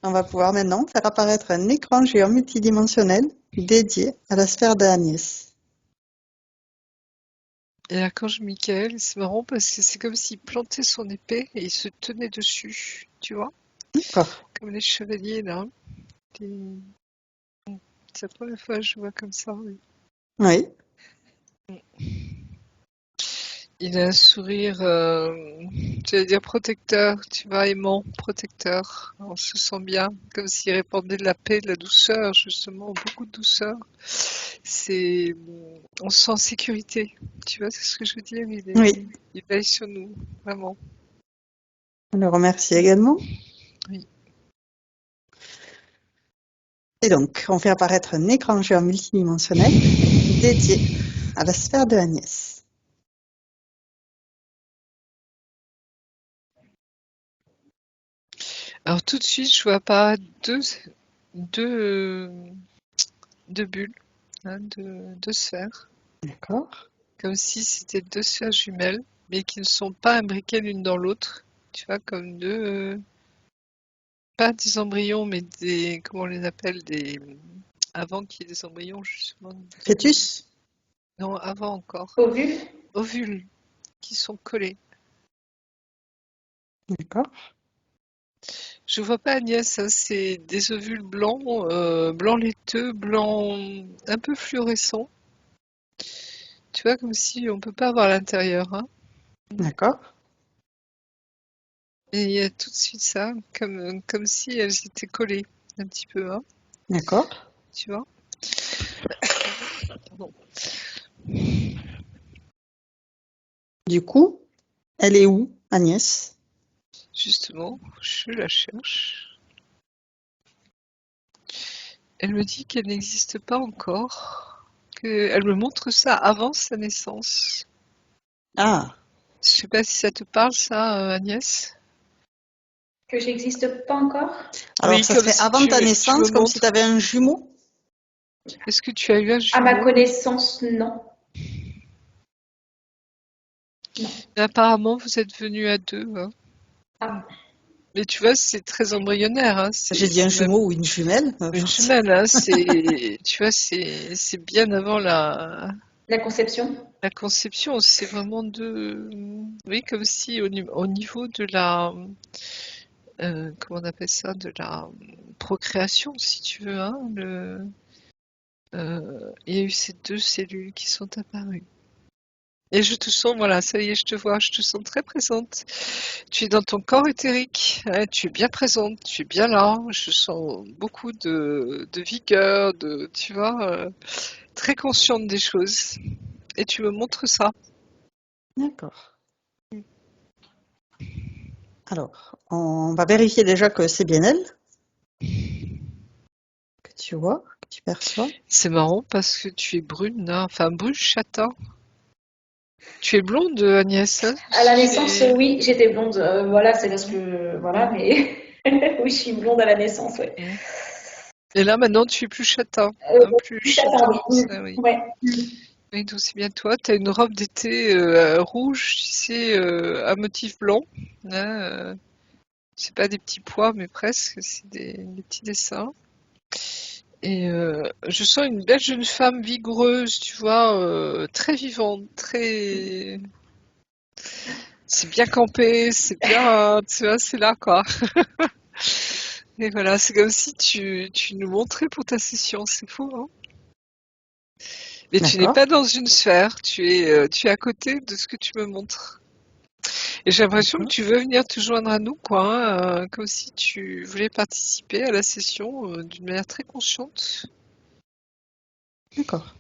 On va pouvoir maintenant faire apparaître un écran géant multidimensionnel dédié à la sphère d'Agnès. Et l'archange Michael, c'est marrant parce que c'est comme s'il plantait son épée et il se tenait dessus, tu vois, D'accord. comme les chevaliers là. C'est la première fois que je vois comme ça. Oui. Oui, Il a un sourire, j'allais dire protecteur, tu vois, aimant, protecteur. On se sent bien, comme s'il répandait de la paix, de la douceur, justement, beaucoup de douceur. C'est, on se sent en sécurité, tu vois, c'est ce que je veux dire. oui. Il veille sur nous, vraiment. On le remercie également. Oui. Et donc, on fait apparaître un écran géant multidimensionnel dédié à la sphère de Agnès. Alors tout de suite, je vois pas deux, deux bulles, hein, deux sphères, D'accord. comme si c'était deux sphères jumelles, mais qui ne sont pas imbriquées l'une dans l'autre. Tu vois, comme deux, pas des embryons, mais des, comment on les appelle, des, avant qu'il y ait des embryons, justement, Fœtus? non, avant encore, Ovule. ovules qui sont collés. D'accord. Je vois pas Agnès, hein, c'est des ovules blancs, blanc laiteux, blanc un peu fluorescent. Tu vois, comme si on peut pas voir l'intérieur, hein. D'accord. Et il y a tout de suite ça, comme si elles étaient collées un petit peu, hein, D'accord. tu vois. Pardon. Du coup, elle est où, Agnès? Justement, je la cherche. Elle me dit qu'elle n'existe pas encore, qu'elle me montre ça avant sa naissance. Ah, Je sais pas si ça te parle, ça, Agnès. Que j'existe pas encore. alors Oui, ça comme serait si avant ta tu me naissance, comme si tu montres. avais un jumeau? Est-ce que tu as eu un À ma jumeau? connaissance, non. Non. Mais apparemment, vous êtes venus à deux, hein. Ah, Mais tu vois, c'est très embryonnaire, hein. J'ai dit un C'est même jumeau ou une jumelle. une J'en sais- jumelle, hein. C'est, tu vois, c'est bien avant la conception. la conception. C'est vraiment de, oui, comme si au niveau de la, comment on appelle ça, de la procréation, si tu veux, hein, il y a eu ces deux cellules qui sont apparues. Et je te sens, voilà, ça y est, je te vois, je te sens très présente. Tu es dans ton corps éthérique, hein, tu es bien présente, tu es bien là. Je sens beaucoup de vigueur, tu vois, très consciente des choses. Et tu me montres ça. D'accord. Alors, on va vérifier déjà que c'est bien elle que tu vois, que tu perçois. C'est marrant parce que tu es brune, hein, enfin brune châtain. Tu es blonde, Agnès, hein? À la naissance, C'est- oui, j'étais blonde. Voilà, c'est parce que. Voilà, mais. Oui, je suis blonde à la naissance, ouais. Mm. Et là, maintenant, tu es plus châtain, Euh, hein, plus Châtain, châtain oui. foncé, oui. Ouais. Oui, donc c'est bien toi. Tu as une robe d'été rouge, tu sais, à motif blanc, hein, c'est pas des petits pois, mais presque, c'est des petits dessins. Et je sens une belle jeune femme vigoureuse, tu vois, très vivante, très... C'est bien campé, c'est bien, tu vois, c'est là, quoi. Et voilà, c'est comme si tu nous montrais pour ta session, c'est fou, hein. Mais tu n'es D'accord. pas dans une sphère, tu es à côté de ce que tu me montres. Et j'ai l'impression que D'accord. tu veux venir te joindre à nous, quoi, hein, comme si tu voulais participer à la session d'une manière très consciente. D'accord.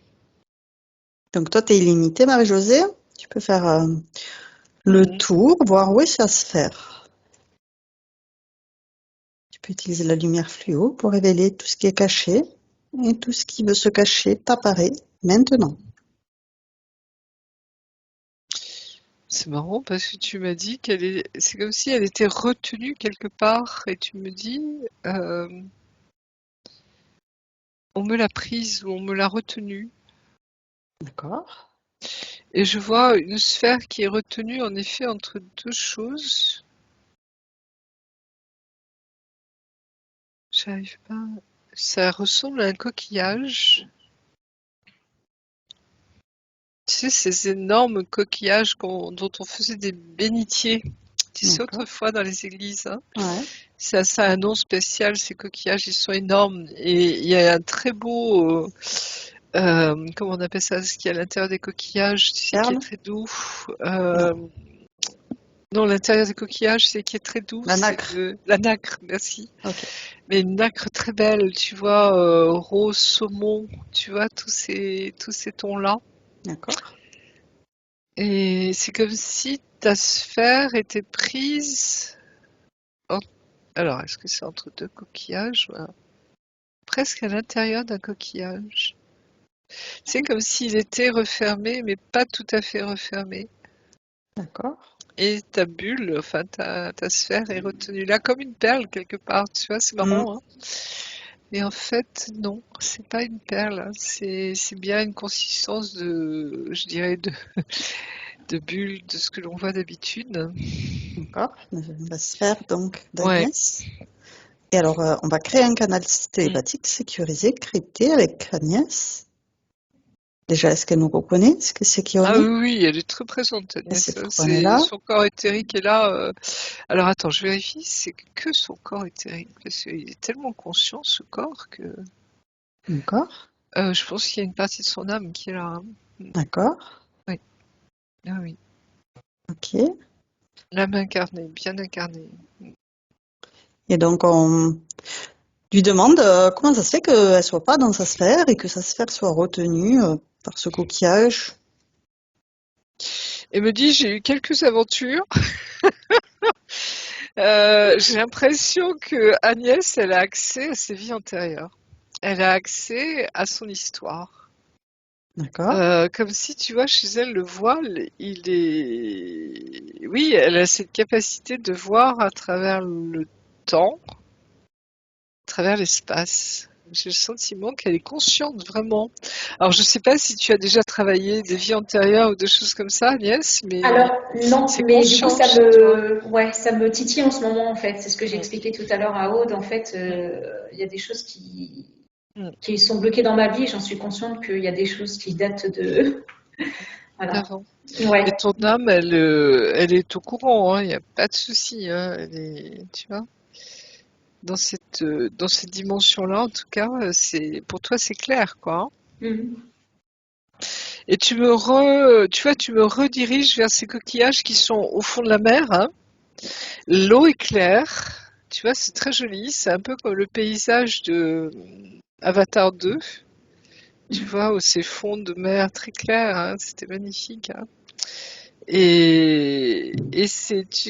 Donc toi, tu es illimitée, Marie-Josée. Tu peux faire le Mhm. tour, voir où est sa sphère. Tu peux utiliser la lumière fluo pour révéler tout ce qui est caché. Et tout ce qui veut se cacher t'apparaît maintenant. C'est marrant parce que tu m'as dit c'est comme si elle était retenue quelque part et tu me dis, euh, on me l'a prise ou on me l'a retenue. D'accord. Et je vois une sphère qui est retenue en effet entre deux choses. J'arrive pas. Ça ressemble à un coquillage. Tu sais, ces énormes coquillages dont on faisait des bénitiers. Tu sais, D'accord. autrefois dans les églises. Hein. Ouais. Ça a un nom spécial, ces coquillages, ils sont énormes. Et il y a un très beau. Comment on appelle ça? Ce qui est à l'intérieur des coquillages, tu sais, qui est Perle? très doux. Non. Non, l'intérieur des coquillages, c'est qui est très doux, La c'est nacre. la nacre, merci. Ok. Mais une nacre très belle, tu vois, rose saumon, tu vois, tous ces tons-là. D'accord. Et c'est comme si ta sphère était prise. en- Alors, est-ce que c'est entre deux coquillages? Voilà. Presque à l'intérieur d'un coquillage. C'est comme s'il était refermé, mais pas tout à fait refermé. D'accord. Et ta bulle, enfin ta sphère est retenue là comme une perle quelque part, tu vois, c'est Hmm. marrant, hein. Mais en fait, non, c'est pas une perle, hein. C'est bien une consistance je dirais, de bulle, de ce que l'on voit d'habitude. D'accord. La sphère donc Ouais. d'Agnès. Et alors, on va créer un canal Mm. télépathique sécurisé, crypté avec Agnès. Déjà, est-ce qu'elle nous reconnaît? Est-ce que c'est qui on Ah est? oui, oui, elle est très présente, Elle Agnès, sait hein. pourquoi on est là. Son corps éthérique est là. Alors attends, je vérifie, c'est que son corps éthérique, parce qu'il est tellement conscient, ce corps, que D'accord. je pense qu'il y a une partie de son âme qui est là. Hein. D'accord. Oui, ah oui. Ok. L'âme incarnée, bien incarnée. Et donc, on lui demande comment ça se fait qu'elle soit pas dans sa sphère et que sa sphère soit retenue par ce coquillage. Et me dit, j'ai eu quelques aventures. J'ai l'impression que Agnès, elle a accès à ses vies antérieures. Elle a accès à son histoire. D'accord. Comme si, tu vois, chez elle, le voile, il est... Oui, elle a cette capacité de voir à travers le temps, à travers l'espace. J'ai le sentiment qu'elle est consciente vraiment. Alors, je sais pas si tu as déjà travaillé des vies antérieures ou des choses comme ça, Agnès, mais Alors non, c'est mais du coup conscient chez toi. ça me titille en ce moment en fait. C'est ce que j'ai Mm, expliqué tout à l'heure à Aude. En fait, mm, il y a des choses mm. qui sont bloquées dans ma vie. J'en suis consciente qu'il y a des choses qui datent de voilà. D'avant. Ouais. Et ton âme, elle est au courant, hein, il n'y a pas de souci, hein, elle est, tu vois, dans cette dimension-là, en tout cas, pour toi, c'est clair, quoi. Hein. Mhm. Et tu vois, tu me rediriges vers ces coquillages qui sont au fond de la mer, hein. L'eau est claire, tu vois, c'est très joli, c'est un peu comme le paysage de Avatar 2, tu vois, où ces fonds de mer très clairs, hein, c'était magnifique, hein. Et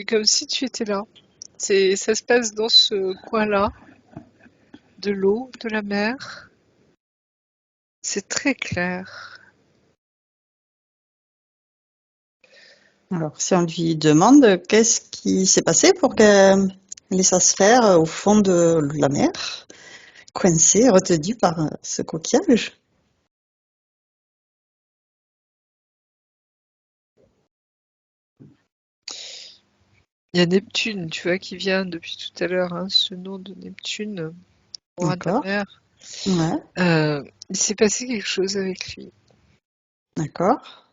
comme si tu étais là. Ça se passe dans ce coin-là, de l'eau, de la mer. C'est très clair. Alors, si on lui demande qu'est-ce qui s'est passé pour qu'elle ait sa sphère au fond de la mer, coincée, retenue par ce coquillage. Il y a Neptune, tu vois, qui vient depuis tout à l'heure, hein, ce nom de Neptune, roi de la D'accord. mer. Ouais. Il s'est passé quelque chose avec lui. D'accord.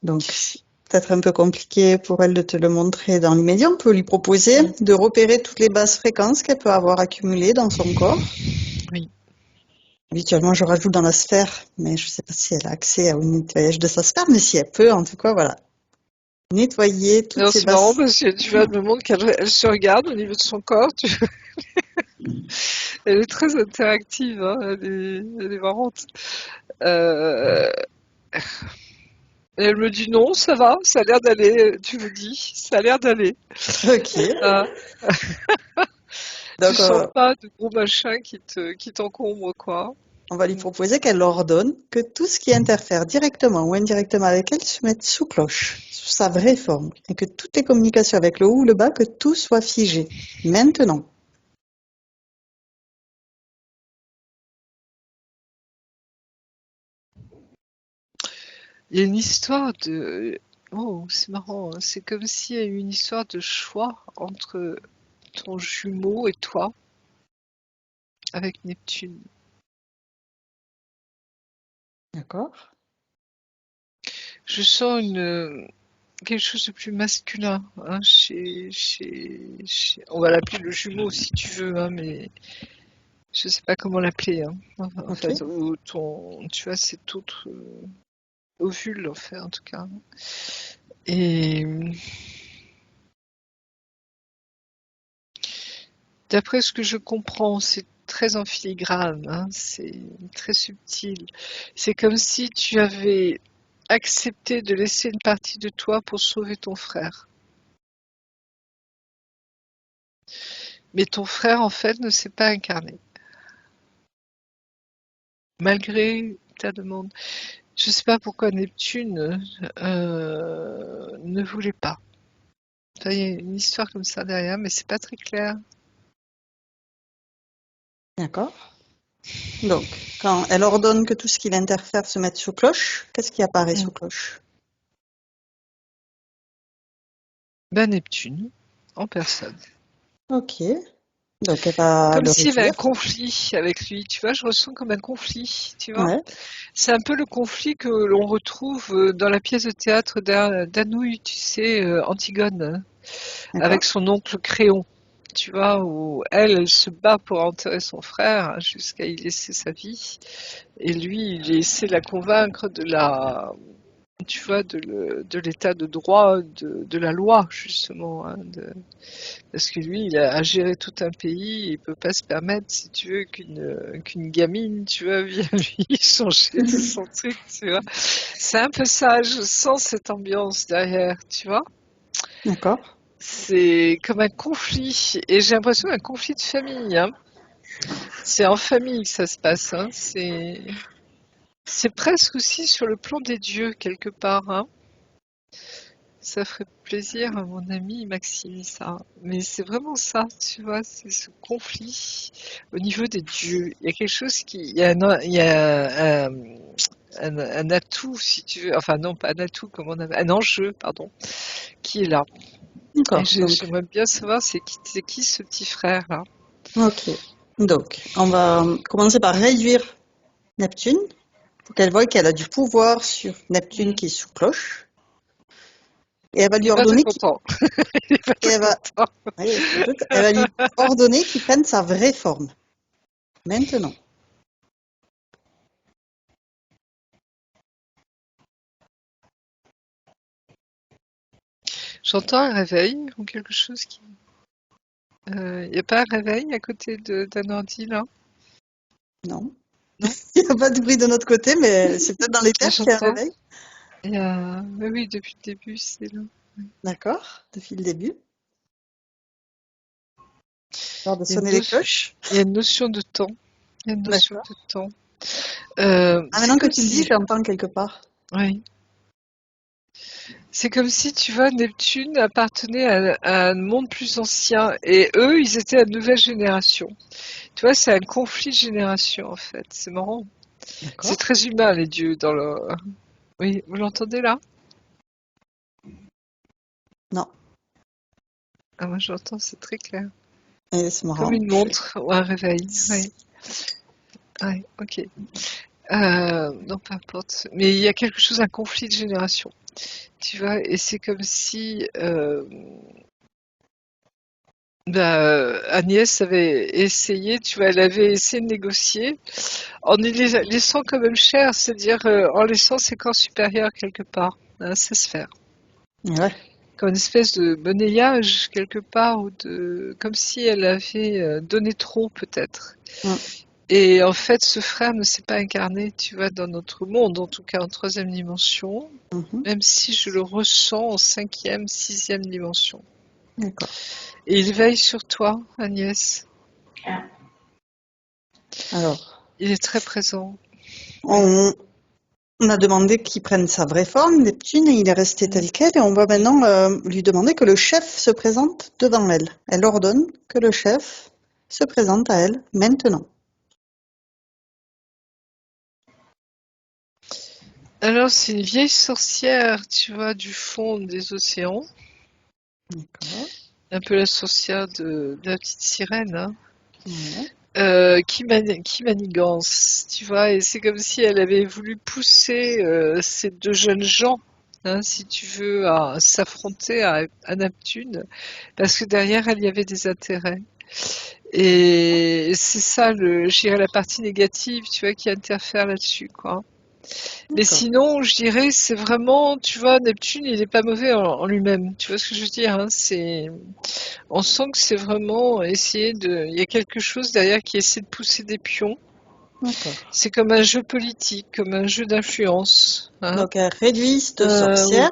Donc, c'est peut-être un peu compliqué pour elle de te le montrer dans l'immédiat. On peut lui proposer Mm. de repérer toutes les basses fréquences qu'elle peut avoir accumulées dans son corps. Oui. Habituellement, je rajoute dans la sphère, mais je ne sais pas si elle a accès au nettoyage de sa sphère, mais si elle peut, en tout cas, voilà. Nettoyer toutes Alors ces c'est marrant basses. parce que tu vois, elle me montre qu'elle se regarde au niveau de son corps. Elle est très interactive, hein, elle est marrante. Euh, Et elle me dit non, ça va, ça a l'air d'aller, tu me dis, ça a l'air d'aller. Ok. Ah, tu Donc, sens pas de gros machins qui t'encombrent, quoi. on va lui proposer qu'elle ordonne que tout ce qui interfère directement ou indirectement avec elle se mette sous cloche, sous sa vraie forme, et que toutes les communications avec le haut ou le bas, que tout soit figé. Maintenant. Il y a une histoire de... Oh, c'est marrant, hein. C'est comme s'il y a eu une histoire de choix entre ton jumeau et toi, avec Neptune. D'accord. Je sens quelque chose de plus masculin, hein, on va l'appeler le jumeau si tu veux, hein, mais je sais pas comment l'appeler, hein. En Ok. fait, ou tu vois, cet autre ovule, en fait, en tout cas. Et d'après ce que je comprends, c'est très en filigrane, hein, c'est très subtil. C'est comme si tu avais accepté de laisser une partie de toi pour sauver ton frère. Mais ton frère, en fait, ne s'est pas incarné, malgré ta demande. Je sais pas pourquoi Neptune ne voulait pas. Il y a une histoire comme ça derrière, mais c'est pas très clair. D'accord. Donc, quand elle ordonne que tout ce qui l'interfère se mette sous cloche, qu'est-ce qui apparaît Mm. sous cloche? Ben Neptune, en personne. Ok. Donc, elle va Comme le s'il y avait un réduire. conflit avec lui, tu vois, je ressens comme un conflit, tu vois. Ouais. C'est un peu le conflit que l'on retrouve dans la pièce de théâtre d'Anouilh, tu sais, Antigone, hein, avec D'accord. son oncle Créon, tu vois, où elle se bat pour enterrer son frère hein, jusqu'à y laisser sa vie, et lui, il essaie de la convaincre tu vois, de l'état de droit, de la loi, justement, hein, parce que lui, il a géré tout un pays, il peut pas se permettre, si tu veux, qu'une gamine, tu vois, vienne lui changer son truc, tu vois. C'est un peu ça, je sens cette ambiance derrière, tu vois. D'accord. C'est comme un conflit, et j'ai l'impression d'un conflit de famille, hein. C'est en famille que ça se passe, hein. C'est presque aussi sur le plan des dieux, quelque part, hein. Ça ferait plaisir à mon ami Maxime, ça. Mais c'est vraiment ça, tu vois, c'est ce conflit au niveau des dieux. Il y a quelque chose il y a un atout, si tu veux, enfin non, pas un atout, comment on appelle, un enjeu, pardon, qui est là. Et D'accord. Donc, j'aimerais bien savoir c'est qui ce petit frère-là. ok. Donc, on va commencer par réduire Neptune pour qu'elle voie qu'elle a du pouvoir sur Neptune Mm. qui est sous cloche. Et elle va Il lui est pas très ordonner content. Il est pas et très content. oui, je me doute, elle va lui ordonner qu'il prenne sa vraie forme. Maintenant. J'entends un réveil ou quelque chose qui. Il n'y a pas un réveil à côté d'un ordi là? Non. Non? Il n'y a pas de bruit de notre côté, mais c'est peut-être dans les Ah, thèmes qu'il y a un j'entends. réveil. Oui, oui, depuis le début, c'est là. D'accord. Depuis le début. L'heure de Il y a une, sonner les cloches. il y a une notion de temps. Il y a une notion D'accord. de temps. Ah, C'est maintenant que comme tu le dis, si, j'entends quelque part. oui, c'est comme si, tu vois, Neptune appartenait à un monde plus ancien et eux, ils étaient la nouvelle génération. Tu vois, c'est un conflit de génération en fait. C'est marrant. C'est D'accord. très humain les dieux dans le. Oui, vous l'entendez là? Non. Ah, moi j'entends, c'est très clair. Et c'est Comme marrant. une montre ou un réveil. Oui, ouais, ok. Non, peu importe. Mais il y a quelque chose, un conflit de génération. Tu vois, et c'est comme si Agnès avait essayé, tu vois, elle avait essayé de négocier en y laissant quand même cher, c'est-à-dire en laissant ses corps supérieurs quelque part, hein, ses sphères. Ouais. Comme une espèce de monnayage quelque part, comme si elle avait donné trop peut-être. Mm. Et en fait, ce frère ne s'est pas incarné, tu vois, dans notre monde, en tout cas en troisième dimension, Mhm. même si je le ressens en cinquième, sixième dimension. D'accord. Et il veille sur toi, Agnès. Ah. Alors, Il est très présent. Oui. on, on a demandé qu'il prenne sa vraie forme, Neptune, et il est resté tel quel. Et on va maintenant lui demander que le chef se présente devant elle. Elle ordonne que le chef se présente à elle maintenant. Alors, c'est une vieille sorcière, tu vois, du fond des océans. D'accord. Un peu la sorcière de la petite sirène, hein. Ouais. Qui manigance, tu vois, et c'est comme si elle avait voulu pousser ces deux jeunes gens, hein, si tu veux, à s'affronter à Neptune, parce que derrière elle, il y avait des intérêts. Et c'est ça, je dirais, la partie négative, tu vois, qui interfère là-dessus, quoi. Mais D'accord. sinon, je dirais, c'est vraiment, tu vois, Neptune, il est pas mauvais en lui-même. Tu vois ce que je veux dire, hein, on sent que c'est vraiment essayer il y a quelque chose derrière qui essaie de pousser des pions. D'accord. C'est comme un jeu politique, comme un jeu d'influence, hein. Donc, elle réduit cette Oui. sorcière.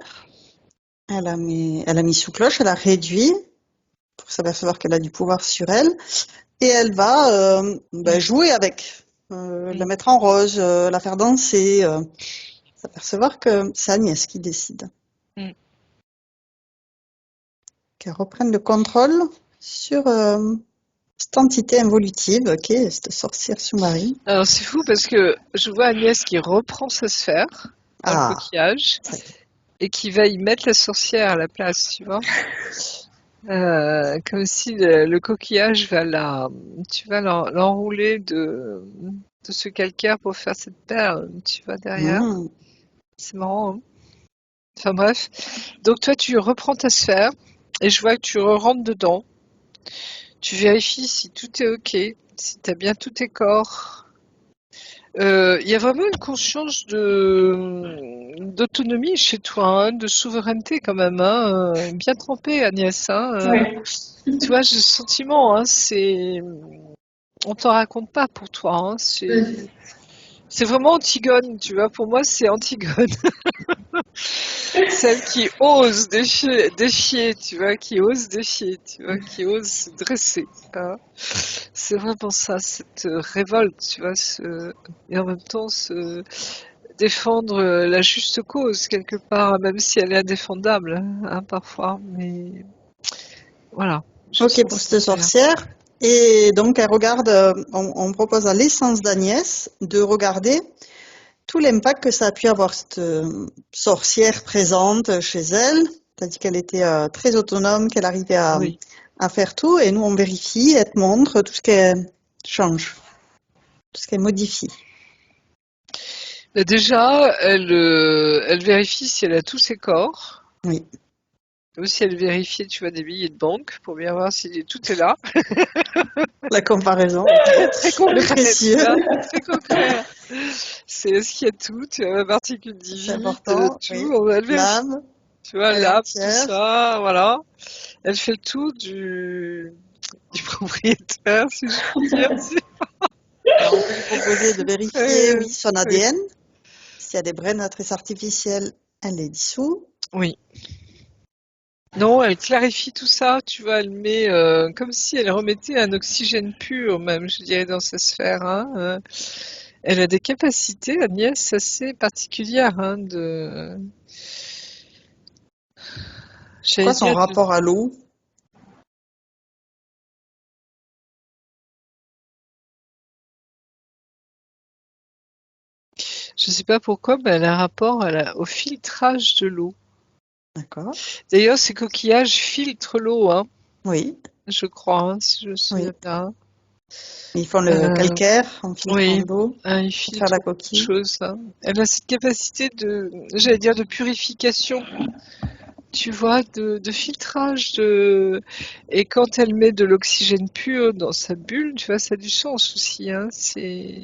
Elle a mis sous cloche, elle a réduit pour s'apercevoir qu'elle a du pouvoir sur elle. Et elle va jouer avec, la Mm. mettre en rose, la faire danser, s'apercevoir que c'est Agnès qui décide. Mm. Qu'elle reprenne le contrôle sur cette entité involutive qui est cette sorcière sous-marine. Alors c'est fou parce que je vois Agnès qui reprend sa sphère dans le Ah, coquillage ça y est. et qui va y mettre la sorcière à la place, tu vois. Comme si le coquillage tu vas l'enrouler de ce calcaire pour faire cette perle, tu vois, derrière. Mmh. C'est marrant, hein. Enfin bref. Donc toi, tu reprends ta sphère et je vois que tu rentres dedans. Tu vérifies si tout est OK, si tu as bien tous tes corps. Il y a vraiment une conscience d'autonomie chez toi, hein, de souveraineté quand même, hein, bien trempée, Agnès, hein. Ouais. Tu vois, j'ai le sentiment, hein, on t'en raconte pas pour toi, hein, Mm. c'est vraiment Antigone, tu vois. Pour moi, c'est Antigone. Celle qui ose défier, tu vois, qui ose défier, tu vois, qui ose se dresser, hein. C'est vraiment ça, cette révolte, tu vois, et en même temps défendre la juste cause quelque part, même si elle est indéfendable, hein, parfois. Mais voilà, je Ok sens pour ça cette derrière. sorcière. Et donc, elle regarde, on propose à l'essence d'Agnès de regarder tout l'impact que ça a pu avoir, cette sorcière présente chez elle. T'as dit qu'elle était très autonome, qu'elle arrivait Oui. à faire tout. Et nous, on vérifie, elle te montre tout ce qu'elle change, tout ce qu'elle modifie. Bah, déjà, elle vérifie si elle a tous ses corps. Oui, Aussi, elle vérifie, tu vois, des billets de banque pour bien voir si tout est là. la comparaison, Très le concret, tu précieux, vois, très concret. C'est est-ce qu'il y a tout, tu vois, particule c'est divine, important. tout, Oui, elle vérifie, l'âme, tu vois, elle est l'âme, tout entière. ça, voilà. Elle fait le tour du propriétaire, si je puis dire. Alors, on peut lui proposer de vérifier, Euh, oui, son oui. ADN. S'il y a des brins matrices artificielles, elle les dissout. Oui. Non, elle clarifie tout ça, tu vois, elle met comme si elle remettait un oxygène pur, même, je dirais, dans sa sphère, hein. Elle a des capacités, Agnès, assez particulières, hein, C'est j'allais quoi son dire, rapport à l'eau? je sais pas pourquoi, mais elle a un rapport au filtrage de l'eau. D'accord. D'ailleurs, ces coquillages filtrent l'eau, hein, Oui, je crois, hein, si je me souviens oui. bien. Ils font le Euh, calcaire en filtrant oui, l'eau hein, il pour faire filtre la beaucoup de coquille. choses, hein. Elle a cette capacité j'allais dire, de purification, tu vois, de filtrage, et quand elle met de l'oxygène pur dans sa bulle, tu vois, ça a du sens aussi, hein. C'est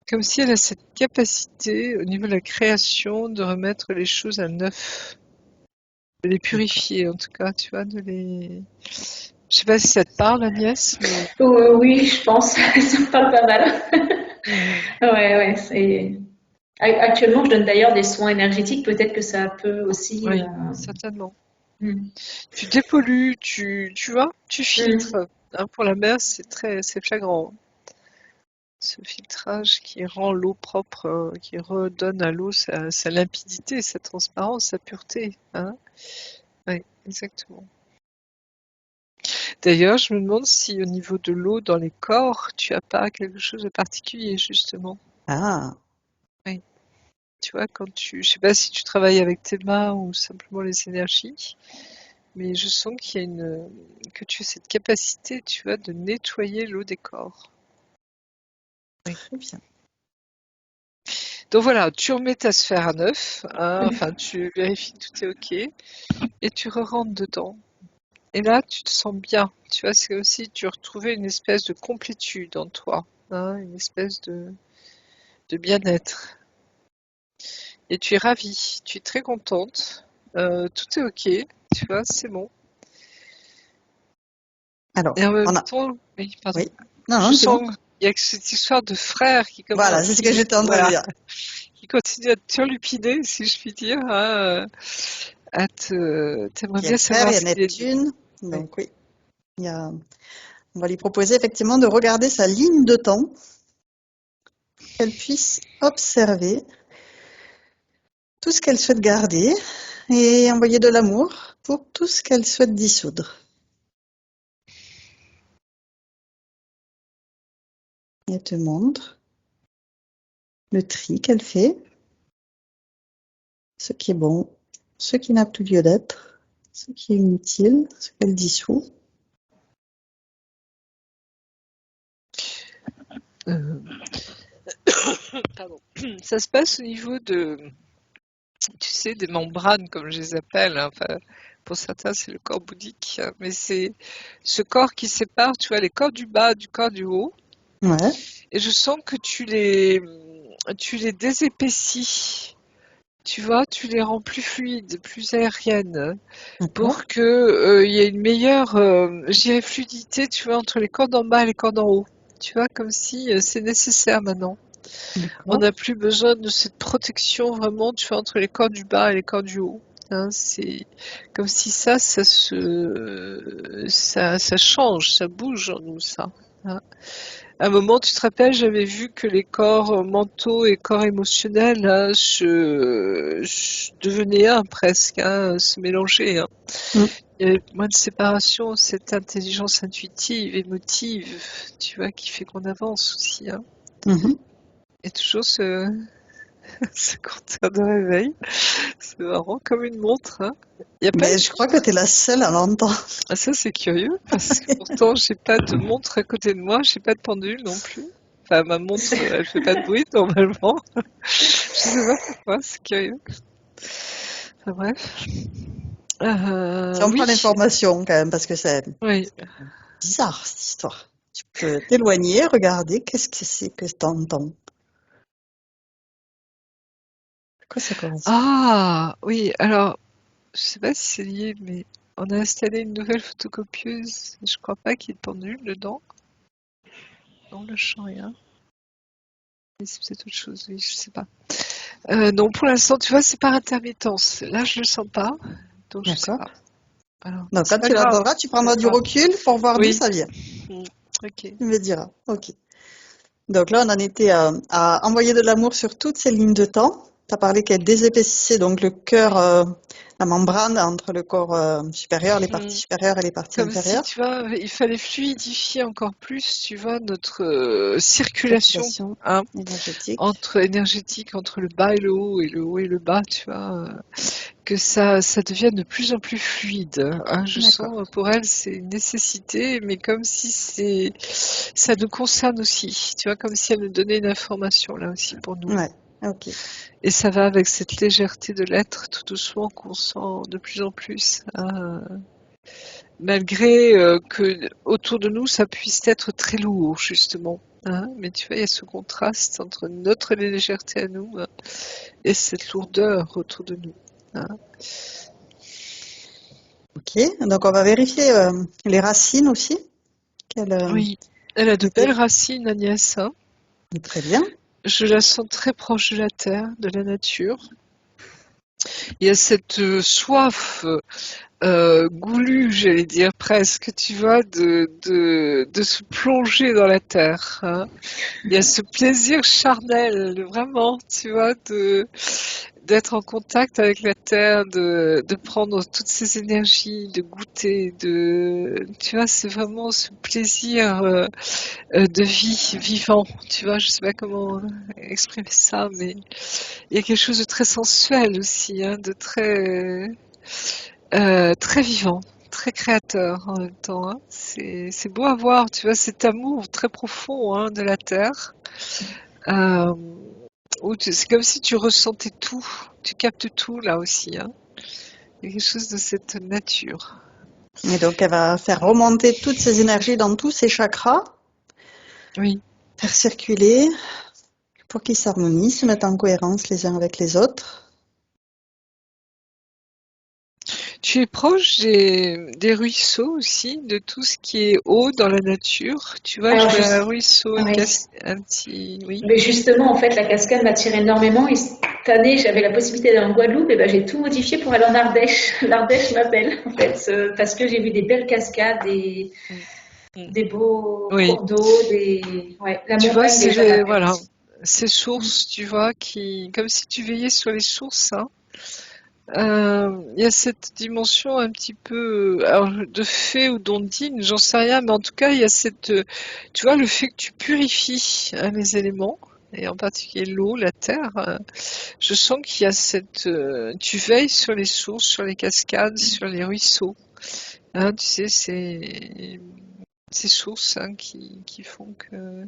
comme si elle a cette capacité, au niveau de la création, de remettre les choses à neuf, de les D'accord. purifier, en tout cas, tu vois, je sais pas si ça te parle, Agnès, mais. Oui, je pense, ça me parle pas mal. Mhm. Ouais, ouais, actuellement, je donne d'ailleurs des soins énergétiques. Peut-être que ça peut aussi. Oui, certainement. Hmm. Tu dépollues, tu vois, tu Hmm. filtres, hein, pour la mer, c'est flagrant. Ce filtrage qui rend l'eau propre, qui redonne à l'eau sa limpidité, sa transparence, sa pureté, hein. Oui, exactement. D'ailleurs, je me demande si au niveau de l'eau dans les corps, tu as pas quelque chose de particulier, justement. Ah, Oui. Tu vois, je sais pas si tu travailles avec tes mains ou simplement les énergies, mais je sens que tu as cette capacité, tu vois, de nettoyer l'eau des corps. Oui. Très bien. Donc voilà, tu remets ta sphère à neuf, hein, enfin tu vérifies que tout est ok, et tu re-rentres dedans. Et là, tu te sens bien. Tu vois, c'est comme si tu retrouvais une espèce de complétude en toi, hein, une espèce de bien-être. Et tu es ravie, tu es très contente, tout est ok, tu vois, c'est bon. Alors, Et en même on a... temps, oui, pardon, Oui. Non, je non, dis-moi. sens qu'il y a cette histoire de frère Voilà, c'est ce que j'étais en train de voilà, dire. qui continue à te turlupiner, si je puis dire, hein, t'aimerais Il y a bien le frère, savoir il y a ce qu'il est devenu. Neptune. Oui. Donc oui, on va lui proposer effectivement de regarder sa ligne de temps, qu'elle puisse observer tout ce qu'elle souhaite garder et envoyer de l'amour pour tout ce qu'elle souhaite dissoudre. Et elle te montre le tri qu'elle fait, ce qui est bon, ce qui n'a plus lieu d'être, ce qui est inutile, ce qu'elle dissout. Euh, Pardon. Ça se passe au niveau tu sais, des membranes, comme je les appelle, hein. Enfin, pour certains, c'est le corps bouddhique, hein, mais c'est ce corps qui sépare, tu vois, les corps du bas du corps du haut. Ouais, Et je sens que tu les désépaissis. Tu vois, tu les rends plus fluides, plus aériennes, d'accord, pour que y ait une meilleure, je dirais, fluidité, tu vois, entre les cordes d'en bas et les cordes d'en haut. Tu vois, comme si c'est nécessaire maintenant. On d'accord. n'a plus besoin de cette protection vraiment, tu vois, entre les cordes du bas et les cordes du haut. Hein, c'est comme si ça change, ça bouge en nous, ça. Hein. À un moment, tu te rappelles, j'avais vu que les corps mentaux et corps émotionnels hein, devenaient un presque, hein, se mélanger. Hein. Mm. Il y avait moins de séparation, cette intelligence intuitive, émotive, tu vois, qui fait qu'on avance aussi. Hein. Mhm. Et toujours ce compteur de réveil, c'est marrant comme une montre. Hein. Il y a pas Mais je crois que tu es la seule à l'entendre. Ah, ça c'est curieux parce que pourtant j'ai pas de montre à côté de moi, j'ai pas de pendule non plus. Enfin ma montre elle fait pas de bruit normalement. Je sais pas pourquoi, c'est curieux. Enfin bref. Si on Oui, prend l'information quand même, parce que c'est oui. bizarre cette histoire. Tu peux t'éloigner, regarder, qu'est-ce que c'est que tu entends? À quoi ça correspond? Ah oui, alors je sais pas si c'est lié, mais on a installé une nouvelle photocopieuse. Je crois pas qu'il y ait de pendule dedans. Non, le champ rien. Mais c'est peut-être autre chose, oui, je sais pas. Non, pour l'instant, tu vois, c'est par intermittence. Là, je le sens pas, donc je sais D'accord. pas. Alors, Donc quand c'est pas tu grave, l'entendras, tu c'est pas prendras du grave. recul pour voir d'où Oui, ça vient. ok. Tu me diras. Ok. Donc là, on en était à envoyer de l'amour sur toutes ces lignes de temps. Tu as parlé qu'elle désépaississait donc le cœur, la membrane entre le corps supérieur, les Hmm. parties supérieures et les parties Comme si, inférieures. tu vois, il fallait fluidifier encore plus, tu vois, notre circulation, Circulation hein, énergétique. énergétique, entre le bas et le haut, et le haut et le bas, tu vois, que ça devienne de plus en plus fluide. Hein. Je D'accord. sens, pour elle, c'est une nécessité, mais comme si ça nous concerne aussi, tu vois, comme si elle nous donnait une information, là aussi, pour nous. Ouais. Ok. Et ça va avec cette légèreté de l'être, tout doucement, qu'on sent de plus en plus. Hein. Malgré que autour de nous, ça puisse être très lourd, justement. Hein. Mais tu vois, il y a ce contraste entre notre légèreté à nous hein, et cette lourdeur autour de nous. Hein. Ok. Donc on va vérifier les racines aussi. Quelle, Oui, elle a de belles idée. racines, Agnès. Hein. Très bien. Je la sens très proche de la terre, de la nature. Il y a cette soif goulu, j'allais dire presque, tu vois, de se plonger dans la terre. Hein. Il y a ce plaisir charnel, vraiment, tu vois, d'être en contact avec la terre, de prendre toutes ces énergies, de goûter, tu vois, c'est vraiment ce plaisir de vie, vivant, tu vois, je sais pas comment exprimer ça, mais il y a quelque chose de très sensuel aussi, hein, de très vivant, très créateur en même temps, hein. C'est beau à voir, tu vois, cet amour très profond, hein, de la terre. Euh, c'est comme si tu ressentais tout, tu captes tout là aussi, hein. Il y a quelque chose de cette nature. Et donc, elle va faire remonter toutes ces énergies dans tous ces chakras, Oui. faire circuler pour qu'ils s'harmonisent, se mettent en cohérence les uns avec les autres. Tu es proche des ruisseaux aussi, de tout ce qui est eau dans la nature. Tu vois, je Alors, vois un ruisseau, oui. un petit, oui. Mais justement, en fait, la cascade m'attire énormément. Et cette année, j'avais la possibilité d'aller en Guadeloupe, et ben, j'ai tout modifié pour aller en Ardèche. L'Ardèche m'appelle, en fait, parce que j'ai vu des belles cascades, Mm. des beaux Oui. cours d'eau, la Tu vois, montagne déjà m'appelle voilà, aussi. ces sources, tu vois, comme si tu veillais sur les sources, hein. Il y a cette dimension un petit peu, alors, de fée ou d'ondine, j'en sais rien, mais en tout cas, il y a tu vois, le fait que tu purifies, hein, les éléments, et en particulier l'eau, la terre, je sens qu'il y a tu veilles sur les sources, sur les cascades, sur les ruisseaux, hein, tu sais, ces sources, hein, qui font que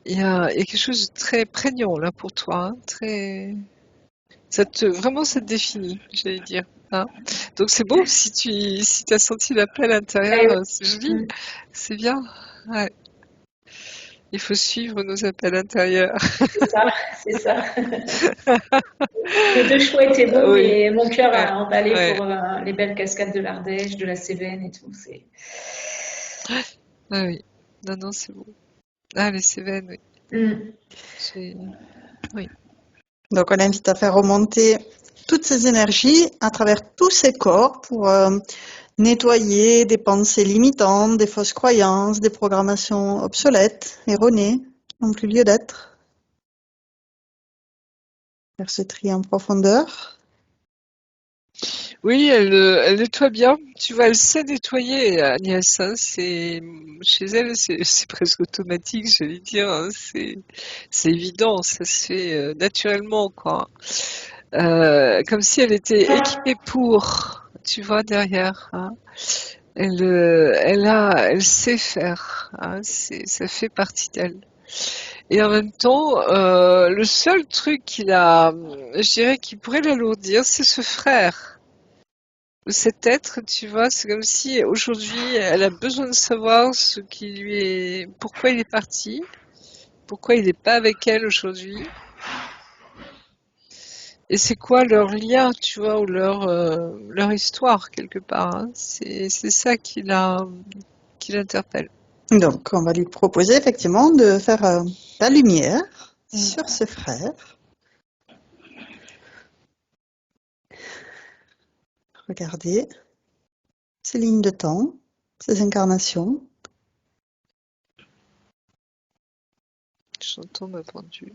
il y a quelque chose de très prégnant là pour toi, hein, vraiment ça te définit, j'allais dire, hein. Donc c'est beau si tu as senti l'appel intérieur, c'est joli, Mm. c'est bien. Ouais. Il faut suivre nos appels intérieurs. C'est ça, c'est ça. Les deux choix étaient bons, Oui, mais mon cœur ouais, a emballé ouais, pour les belles cascades de l'Ardèche, de la Cévennes et tout. ouais, oui. Non, non, c'est beau. Ah, les Cévennes, oui. Mm. J'ai- oui. Donc, on invite à faire remonter toutes ces énergies à travers tous ces corps pour nettoyer des pensées limitantes, des fausses croyances, des programmations obsolètes, erronées, n'ont plus lieu d'être. Faire ce tri en profondeur. Oui, elle nettoie bien. Tu vois, elle sait nettoyer, Agnès, hein. Chez elle, c'est presque automatique, j'allais dire, hein. C'est évident, ça se fait naturellement, quoi. Comme si elle était équipée pour, tu vois, derrière, hein. Elle sait faire, hein. Ça fait partie d'elle. Et en même temps, le seul truc je dirais, qui pourrait l'alourdir, c'est ce frère. Cet être, tu vois, c'est comme si aujourd'hui, elle a besoin de savoir pourquoi il est parti, pourquoi il n'est pas avec elle aujourd'hui, et c'est quoi leur lien, tu vois, ou leur histoire quelque part, hein. C'est ça qui l'interpelle. Donc, on va lui proposer effectivement de faire la lumière sur ce frère. Regardez ces lignes de temps, ces incarnations. J'entends ma pendule.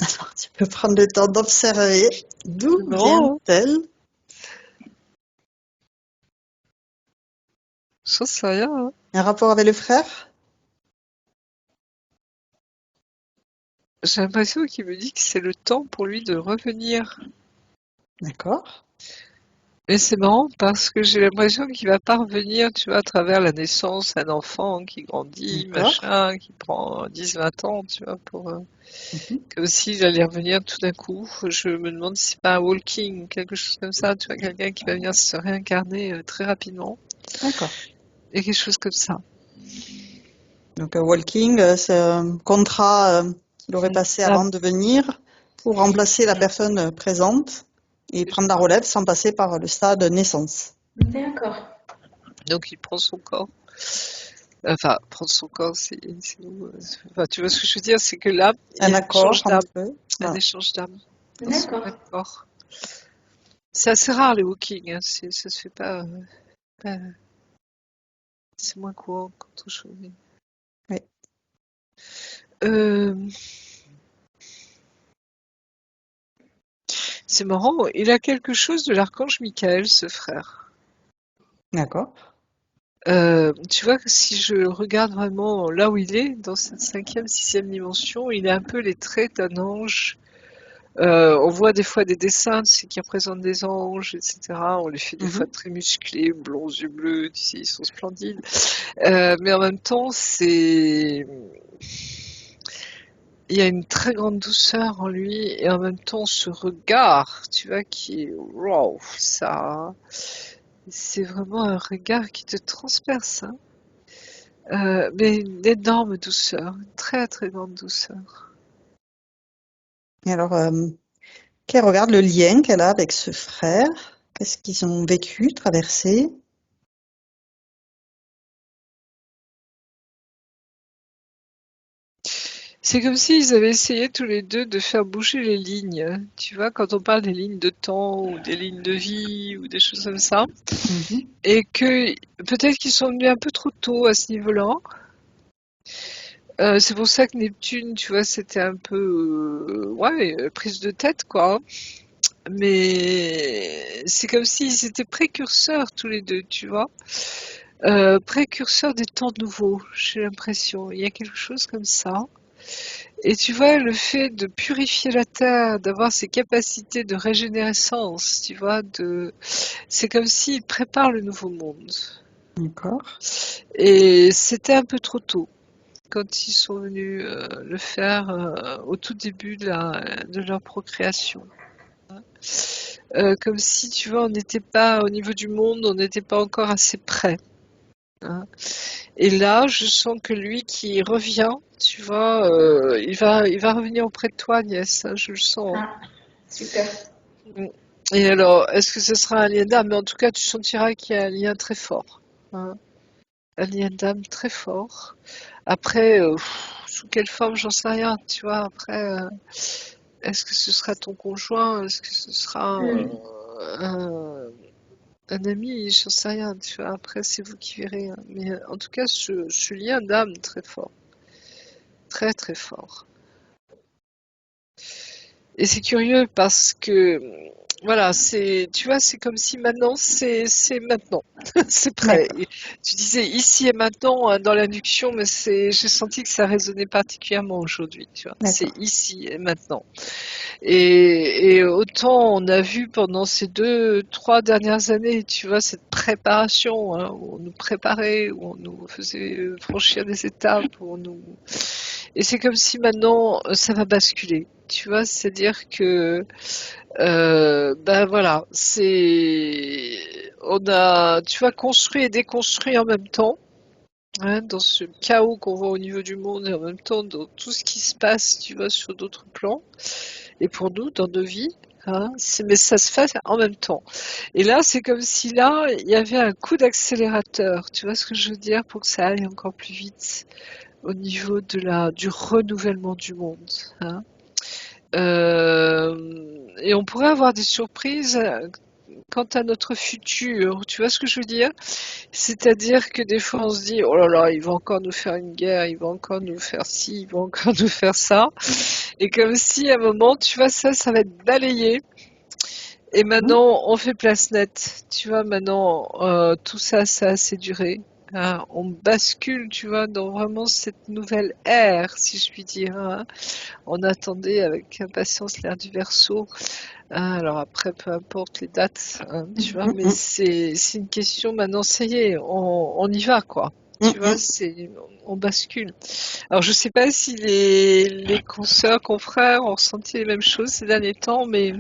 Alors, tu peux prendre le temps d'observer d'où Non, vient-elle. j'en sais rien, hein. Un rapport avec le frère? J'ai l'impression qu'il me dit que c'est le temps pour lui de revenir. D'accord. Et c'est marrant parce que j'ai l'impression qu'il va pas revenir, tu vois, à travers la naissance d'un enfant qui grandit, D'accord. machin, qui prend 10-20 ans, tu vois, Mhm. comme s'il allait revenir tout d'un coup. Je me demande si c'est pas un walking, quelque chose comme ça, tu vois, quelqu'un qui va venir se réincarner très rapidement. D'accord. Et quelque chose comme ça. Donc, walking, c'est un contrat qu'il aurait passé Ah, avant de venir pour remplacer la personne présente et prendre la relève sans passer par le stade naissance. D'accord. donc il prend son corps. Enfin, prendre son corps, enfin, tu vois ce que je veux dire, c'est que là, il y Un a un accord échange d'âme. entre eux. Un Voilà. échange d'âme dans son D'accord. même corps. C'est assez rare les walking, hein. Ça se fait pas- c'est moins courant qu'autre chose. Oui. Euh, C'est marrant, il a quelque chose de l'archange Michael, ce frère. D'accord. Tu vois que si je regarde vraiment là où il est, dans cette 5e, 6e dimension, il a un peu les traits d'un ange. On voit des fois des dessins, tu sais, qui représentent des anges, etc. On les fait des fois Mhm. très musclés, blonds, yeux bleus, tu sais, ils sont splendides. Mais en même temps, il y a une très grande douceur en lui, et en même temps, ce regard, tu vois, qui est, wow, ça, c'est vraiment un regard qui te transperce, hein. Mais une énorme douceur, une très très grande douceur. Et alors, qu'elle regarde le lien qu'elle a avec ce frère. Qu'est-ce qu'ils ont vécu, traversé? C'est comme s'ils avaient essayé tous les deux de faire bouger les lignes. Tu vois, quand on parle des lignes de temps ou des lignes de vie ou des choses comme ça. Mhm. Et que peut-être qu'ils sont venus un peu trop tôt à ce niveau-là. C'est pour ça que Neptune, tu vois, c'était un peu, ouais, prise de tête, quoi. Mais c'est comme s'ils étaient précurseurs tous les deux, tu vois. Précurseurs des temps nouveaux, j'ai l'impression. Il y a quelque chose comme ça. Et tu vois, le fait de purifier la terre, d'avoir ces capacités de régénérescence, tu vois, c'est comme s'il prépare le nouveau monde. D'accord. Et c'était un peu trop tôt quand ils sont venus le faire au tout début de leur procréation. Comme si, tu vois, on n'était pas, au niveau du monde, on n'était pas encore assez près, hein. Et là, je sens que lui qui revient, tu vois, il va revenir auprès de toi, Agnès, hein, je le sens. Ah, super. Et alors, est-ce que ce sera un lien d'âme? Mais en tout cas, tu sentiras qu'il y a un lien très fort, hein. Un lien d'âme très fort. Après, sous quelle forme, j'en sais rien, tu vois. Après, est-ce que ce sera ton conjoint? Est-ce que ce sera un, un ami? J'en sais rien, tu vois. Après, c'est vous qui verrez, hein. Mais en tout cas, ce lien d'âme très fort. Très, très fort. Et c'est curieux parce que, voilà, tu vois, c'est comme si maintenant, c'est maintenant. C'est prêt. D'accord. Et tu disais ici et maintenant hein, dans l'induction, mais j'ai senti que ça résonnait particulièrement aujourd'hui, tu vois. C'est D'accord. ici et maintenant. Et autant on a vu pendant ces 2, 3 dernières années, tu vois, cette préparation, hein, où on nous préparait, où on nous faisait franchir des étapes, où on nous... Et c'est comme si maintenant ça va basculer. Tu vois, c'est-à-dire que ben voilà, on a, tu vois, construit et déconstruit en même temps, hein, dans ce chaos qu'on voit au niveau du monde et en même temps dans tout ce qui se passe, tu vois, sur d'autres plans et pour nous dans nos vies. Hein, mais ça se fait en même temps. Et là, c'est comme si là, il y avait un coup d'accélérateur. Tu vois ce que je veux dire pour que ça aille encore plus vite au niveau du renouvellement du monde. Hein. Et on pourrait avoir des surprises quant à notre futur. Tu vois ce que je veux dire? C'est-à-dire que des fois on se dit, oh là là, il va encore nous faire une guerre, il va encore nous faire ci, il va encore nous faire ça. Et comme si à un moment, tu vois, ça va être balayé. Et Mhm. maintenant, on fait place nette. Tu vois, maintenant, tout ça, ça a assez duré. Hein, on bascule, tu vois, dans vraiment cette nouvelle ère, si je puis dire. Hein. On attendait avec impatience l'ère du Verseau. Hein, alors après, peu importe les dates, hein, tu vois, mais Mhm. c'est une question maintenant, ça y est, on y va, quoi. Tu vois, Mhm. on bascule. Alors je sais pas si les consoeurs, confrères ont ressenti les mêmes choses ces derniers temps, mais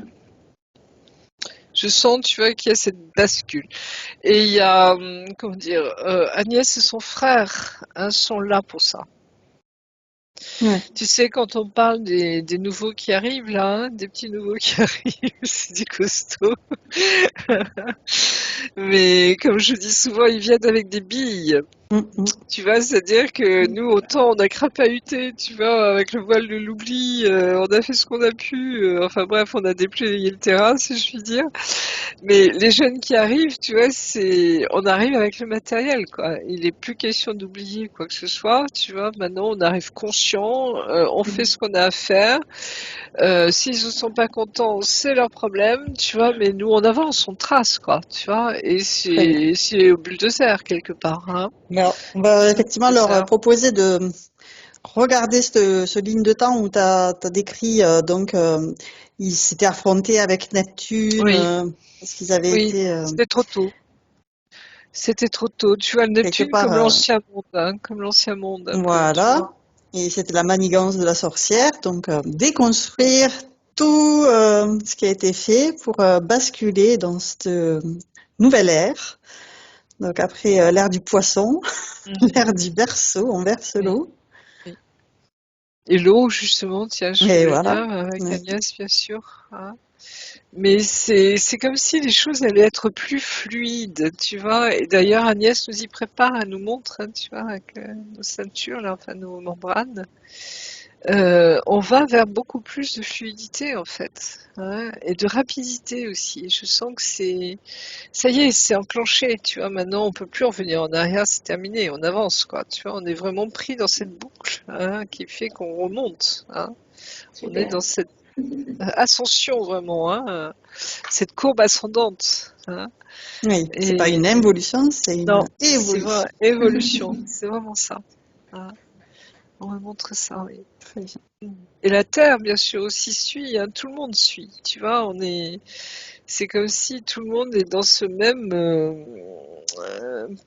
je sens, tu vois, qu'il y a cette bascule. Et il y a, comment dire, Agnès et son frère hein, sont là pour ça. Ouais. Tu sais, quand on parle des nouveaux qui arrivent là, hein, des petits nouveaux qui arrivent, c'est du costaud. Mais comme je dis souvent, ils viennent avec des billes. Tu vois, c'est-à-dire que nous, autant on a crapahuté, tu vois, avec le voile de l'oubli, on a fait ce qu'on a pu, enfin bref, on a déployé le terrain, si je puis dire. Mais les jeunes qui arrivent, tu vois, on arrive avec le matériel, quoi. Il n'est plus question d'oublier quoi que ce soit, tu vois. Maintenant, on arrive conscient, on fait ce qu'on a à faire. S'ils ne sont pas contents, c'est leur problème, tu vois, mais nous on avance, on trace, quoi, tu vois, et Très bien. c'est au bulldozer quelque part, hein. Alors, on va effectivement leur Bulldozer. proposer de regarder ce ligne de temps où tu as décrit, ils s'étaient affrontés avec Neptune, Oui, parce qu'ils avaient oui, été c'était trop tôt. C'était trop tôt. Tu vois, le quelque Neptune part, comme l'ancien monde, hein, comme l'ancien monde un peu, tu vois. voilà, et c'était la manigance de la sorcière, donc déconstruire tout ce qui a été fait pour basculer dans cette nouvelle ère. Donc après l'ère du poisson, Mhm. l'ère du berceau, on verse Oui, l'eau, oui. Et l'eau, justement, tiens, je fais et le voilà. lien avec Ouais. Agnès, bien sûr, hein. Mais c'est comme si les choses allaient être plus fluides, tu vois. Et d'ailleurs, Agnès nous y prépare, elle nous montre, hein, tu vois, avec nos ceintures, là, enfin nos membranes. On va vers beaucoup plus de fluidité, en fait, hein, et de rapidité aussi. Je sens que ça y est, c'est enclenché, tu vois. Maintenant, on peut plus revenir en arrière, c'est terminé, on avance, quoi. Tu vois, on est vraiment pris dans cette boucle, hein, qui fait qu'on remonte, hein. On est Super. dans cette ascension vraiment, hein, cette courbe ascendante, hein. Oui, c'est pas une Et involution, c'est non, une c'est évolution. vrai, évolution, c'est vraiment ça, hein. On me montre ça, oui. Très bien. Et la Terre, bien sûr, aussi suit, hein, tout le monde suit, tu vois. C'est comme si tout le monde est dans ce même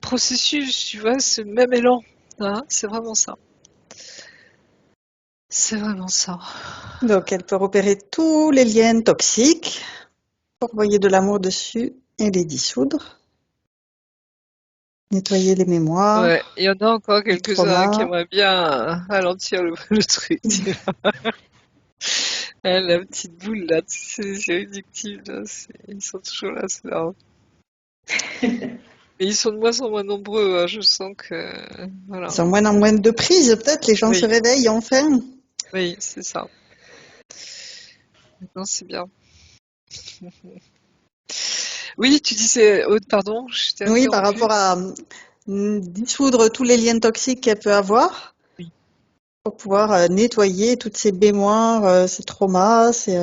processus, tu vois, ce même élan, hein. C'est vraiment ça. C'est vraiment ça. Donc elle peut repérer tous les liens toxiques, envoyer de l'amour dessus et les dissoudre, nettoyer les Ouais, mémoires, il y en a encore les quelques-uns qui traumas. aimeraient bien ralentir le truc. Hein, la petite boule là, c'est irréductible, là, ils sont toujours là, c'est marrant. Mais ils sont de moins en moins nombreux, hein, je sens que Ils voilà. ont moins en moins de prise, peut-être les gens se Oui, réveillent enfin. oui, c'est ça. Non, c'est bien. Oui, tu disais, oh, pardon, je t'ai Oui, par interrompu. rapport à dissoudre tous les liens toxiques qu'elle peut avoir, Oui. pour pouvoir nettoyer toutes ces mémoires, ces traumas, ces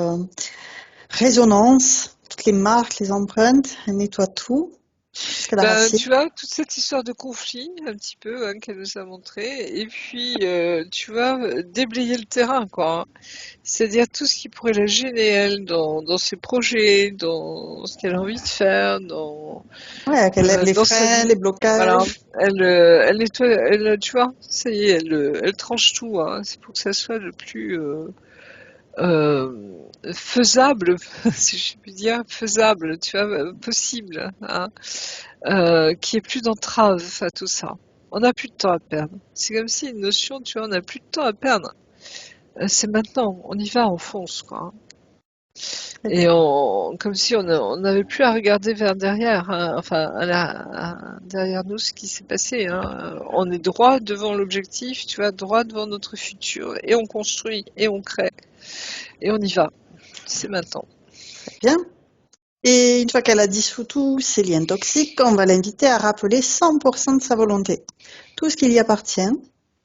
résonances, toutes les marques, les empreintes. Elle nettoie tout jusqu'à la Ben, racine. tu vois, toute cette histoire de conflit, un petit peu, hein, qu'elle nous a montré, et puis, tu vois, déblayer le terrain, quoi, hein. C'est-à-dire tout ce qui pourrait la gêner, elle, dans ses projets, dans ce qu'elle a envie de faire, Ouais, qu'elle lève les dans sa freins, vie. les Voilà. blocages. Elle nettoie, tu vois, ça y est, elle tranche tout, hein. C'est pour que ça soit le plus faisable, si je puis dire, faisable, tu vois, possible, hein, qu'il n'y ait plus d'entrave à tout ça. On n'a plus de temps à perdre. C'est comme si une notion, tu vois, on n'a plus de temps à perdre. C'est maintenant, on y va, on fonce, quoi, hein. Très Et bien. comme si on n'avait plus à regarder vers derrière, hein, enfin, derrière nous, ce qui s'est passé, hein. On est droit devant l'objectif, tu vois, droit devant notre futur, et on construit, et on crée, et on y va. C'est maintenant. Très bien. Et une fois qu'elle a dissous tous ces liens toxiques, on va l'inviter à rappeler 100% de sa volonté. Tout ce qui lui appartient,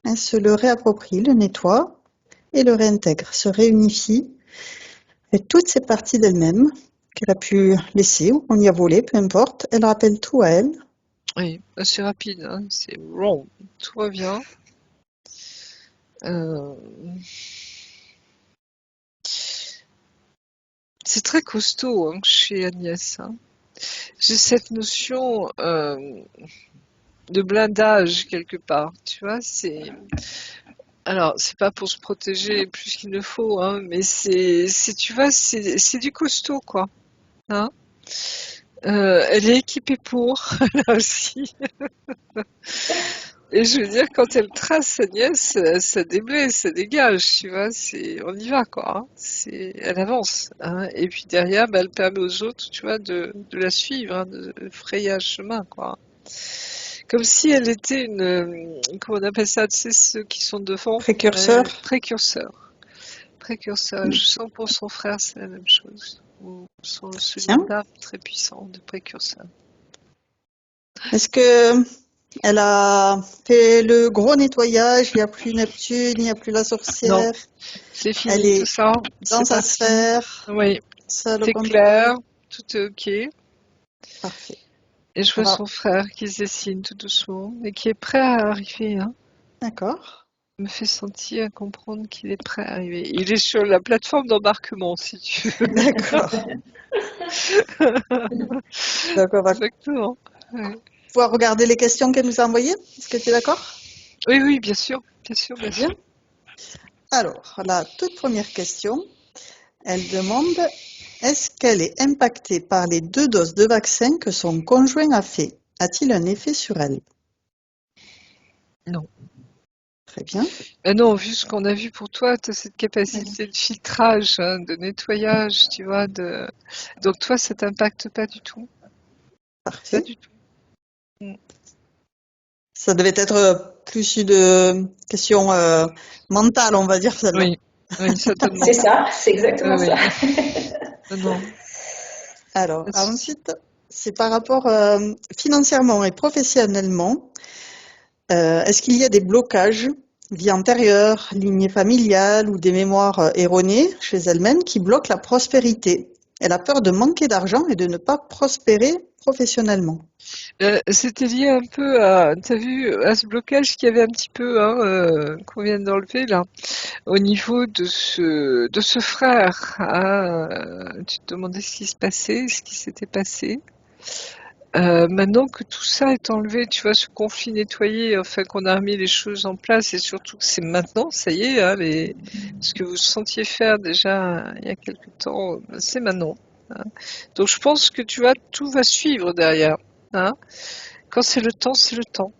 elle se le réapproprie, le nettoie et le réintègre, se réunifie avec toutes ces parties d'elle-même qu'elle a pu laisser ou qu'on y a volé, peu importe. Elle rappelle tout à elle. Oui, c'est rapide, hein, c'est wrong, tout revient. Euh, c'est très costaud, hein, chez Agnès, hein. J'ai cette notion de blindage quelque part, tu vois, alors c'est pas pour se protéger plus qu'il ne faut, hein, mais tu vois, c'est du costaud, quoi, hein. Elle est équipée pour, là aussi. Et je veux dire, quand elle trace sa nièce, ça déblaye, ça dégage, tu vois, on y va, quoi, hein. Elle avance, hein. Et puis derrière, bah, elle permet aux autres, tu vois, de la suivre, hein, de frayer un chemin, quoi. Comme si elle était comment on appelle ça, tu sais, ceux qui sont devant, Précurseur. précurseur. Précurseur. Je sens pour son frère, c'est la même chose. Ou ce Tiens, lien d'âme très puissant de précurseur. est-ce que elle a fait le gros nettoyage? Il n'y a plus Neptune, il n'y a plus la Non, sorcière. c'est Elle fini tout est ça, dans c'est sa parti. sphère, Oui, seule au c'est contrôle. clair, tout est ok. Parfait. Et je vois Alors, son frère qui se dessine tout doucement et qui est prêt à arriver, hein. d'accord. Il me fait sentir, comprendre qu'il est prêt à arriver. Il est sur la plateforme d'embarquement, si tu veux. D'accord. Donc, on va Exactement. Ouais. pouvoir regarder les questions qu'elle nous a envoyées. Est-ce que tu es d'accord? Oui, oui, bien sûr, bien sûr, bien Très bien. sûr. Alors, la toute première question, elle demande, est-ce qu'elle est impactée par les 2 doses de vaccin que son conjoint a fait? A-t-il un effet sur elle? Non. Très bien. Mais non, vu ce qu'on a vu pour toi, tu as cette Voilà. capacité de filtrage, hein, de nettoyage, tu vois. Donc toi, ça t'impacte pas du tout. Pas Parfait. du tout. Mm. Ça devait être plus une question mentale, on va dire, celle-là. Oui, oui, certainement. C'est ça, c'est exactement Oui. ça. Non, Alors, pas de souci. ensuite, c'est par rapport financièrement et professionnellement. Est-ce qu'il y a des blocages, vie antérieure, lignée familiale ou des mémoires erronées chez elle-même qui bloquent la prospérité? Elle a peur de manquer d'argent et de ne pas prospérer professionnellement. C'était lié un peu à, t'as vu, à ce blocage qu'il y avait un petit peu, hein, qu'on vient d'enlever là, au niveau de ce frère, hein. Tu te demandais ce qui se passait, ce qui s'était passé. Maintenant que tout ça est enlevé, tu vois, ce conflit nettoyé, enfin qu'on a remis les choses en place et surtout que c'est maintenant, ça y est, hein, ce que vous sentiez faire déjà il y a quelque temps, c'est maintenant, hein. Donc je pense que tu vois, tout va suivre derrière, hein. Quand c'est le temps, c'est le temps.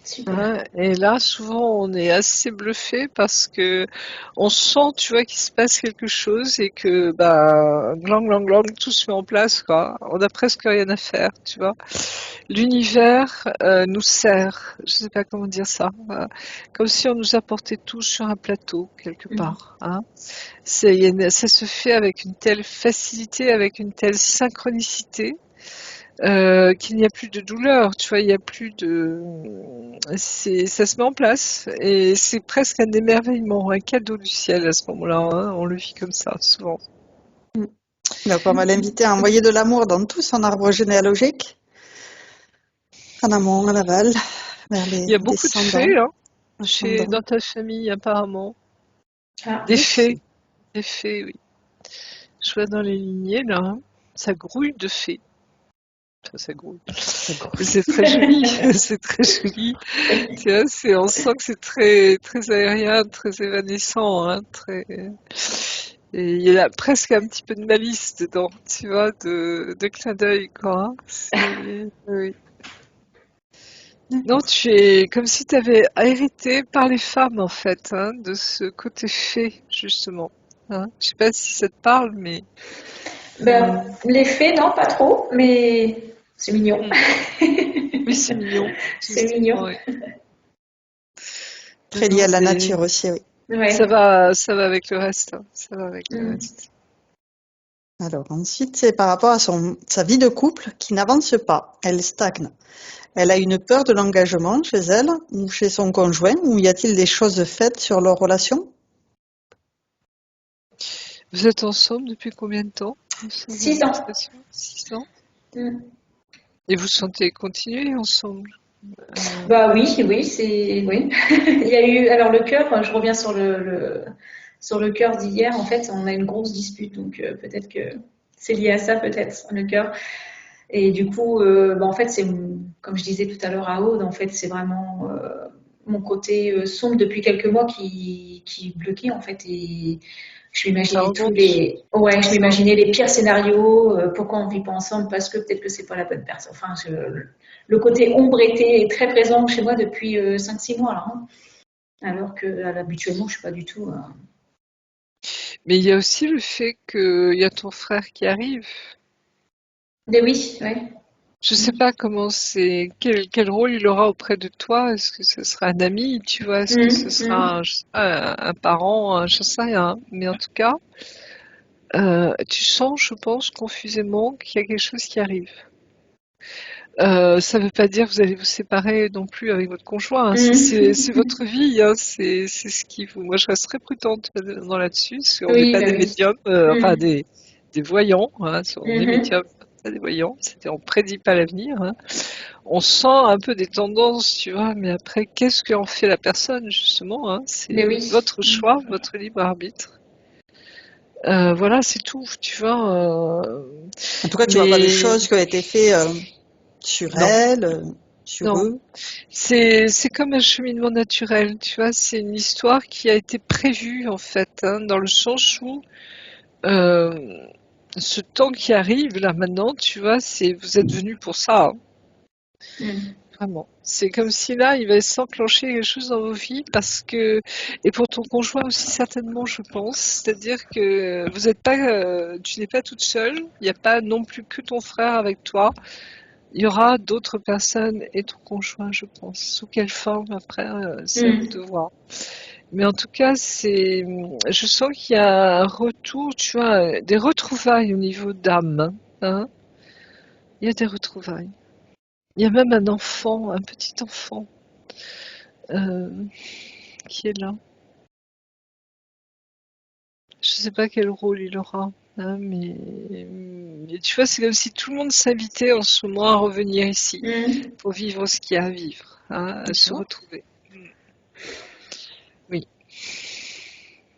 Super. Ouais, et là, souvent, on est assez bluffé parce que on sent, tu vois, qu'il se passe quelque chose et que, bah, glang, glang, glang, tout se met en place, quoi. On a presque rien à faire, tu vois. L'univers nous sert, je sais pas comment dire ça, comme si on nous apportait tout sur un plateau quelque Mhm. part, hein. Ça se fait avec une telle facilité, avec une telle synchronicité qu'il n'y a plus de douleur, tu vois, il n'y a plus de... ça se met en place et c'est presque un émerveillement, un cadeau du ciel à ce moment-là, hein. On le vit comme ça, souvent. Donc, on va l'inviter à envoyer de l'amour dans tout son arbre généalogique, en amont, en aval, vers les Il y a beaucoup de descendants, fées, hein, ascendants. dans ta famille, apparemment. Ah, Des oui. fées, des fées, oui. Je vois dans les lignées, là, hein, ça grouille de fées. Enfin, ça grouille. C'est très joli, c'est très joli. Tu vois, on sent que c'est très, très aérien, très évanescent, hein, très... Et il y a presque un petit peu de malice dedans, tu vois, de clin d'œil, quoi, hein. Oui. Non, tu es comme si tu avais hérité par les femmes, en fait, hein, de ce côté fée, justement, hein. Je sais pas si ça te parle, mais... Ben, les faits, non, pas trop, mais c'est mignon. Hmm. Oui, c'est mignon, C'est justement, mignon. oui. Très lié Non, à la mais nature aussi, oui. Ouais. ça va avec le reste, hein. Ça va avec le Mm. reste. Alors ensuite, c'est par rapport à sa vie de couple qui n'avance pas, elle stagne. Elle a une peur de l'engagement chez elle ou chez son conjoint, ou y a-t-il des choses faites sur leur relation? Vous êtes ensemble depuis combien de temps? Sans 6 ans. indiscrétion? 6 ans? Mm. Et vous sentez continuer ensemble? Bah oui, oui, c'est oui. Il y a eu alors le cœur. Je reviens sur sur le cœur d'hier. En fait, on a une grosse dispute, donc peut-être que c'est lié à ça, peut-être le cœur. Et du coup, bah, en fait, c'est comme je disais tout à l'heure à Aude. En fait, c'est vraiment mon côté sombre depuis quelques mois qui bloquait en fait. Et Je Ça m'imaginais remonte. je m'imaginais les pires scénarios. Pourquoi on ne vit pas ensemble? Parce que peut-être que c'est pas la bonne personne. Enfin, le côté ombre est très présent chez moi depuis 5-6 mois là, hein. Alors que habituellement, je suis pas du tout. Mais il y a aussi le fait qu'il y a ton frère qui arrive. Mais oui, ouais. Je sais pas quel rôle il aura auprès de toi. Est-ce que ce sera un ami, tu vois? Est-ce que ce sera je sais pas, un parent, je sais rien. Mais en tout cas, tu sens, je pense, confusément qu'il y a quelque chose qui arrive. Ça veut pas dire que vous allez vous séparer non plus avec votre conjoint, hein. C'est votre vie, hein. C'est ce qui vous. Moi, je reste très prudente dans là-dessus, parce qu'on n'est Oui, pas bah des oui. médiums, enfin des voyants, hein. On est médiums, pas des voyants. On prédit pas l'avenir, hein. On sent un peu des tendances, tu vois, mais après, qu'est-ce qu'en fait la personne, justement, hein? Mais C'est oui. votre choix, votre libre arbitre. Voilà, c'est tout, tu vois. En tout cas, tu vois pas de Mais choses qui ont été faites sur non, elle, sur non. eux. C'est comme un cheminement naturel, tu vois. C'est une histoire qui a été prévue, en fait, hein, dans le sens où euh, ce temps qui arrive, là, maintenant, tu vois, vous êtes venus pour ça, hein. Vraiment. C'est comme si là, il va s'enclencher quelque chose dans vos vies et pour ton conjoint aussi certainement, je pense. C'est-à-dire que tu n'es pas toute seule. Il n'y a pas non plus que ton frère avec toi. Il y aura d'autres personnes et ton conjoint, je pense. Sous quelle forme après, c'est à vous de voir. Mais en tout cas, je sens qu'il y a un retour, tu vois, des retrouvailles au niveau d'âme, hein. Il y a des retrouvailles. Il y a même un enfant, un petit enfant, euh, qui est là. Je sais pas quel rôle il aura, hein, mais tu vois, c'est comme si tout le monde s'invitait en ce moment à revenir ici pour vivre ce qu'il y a à vivre, hein, à se D'accord. retrouver. Oui.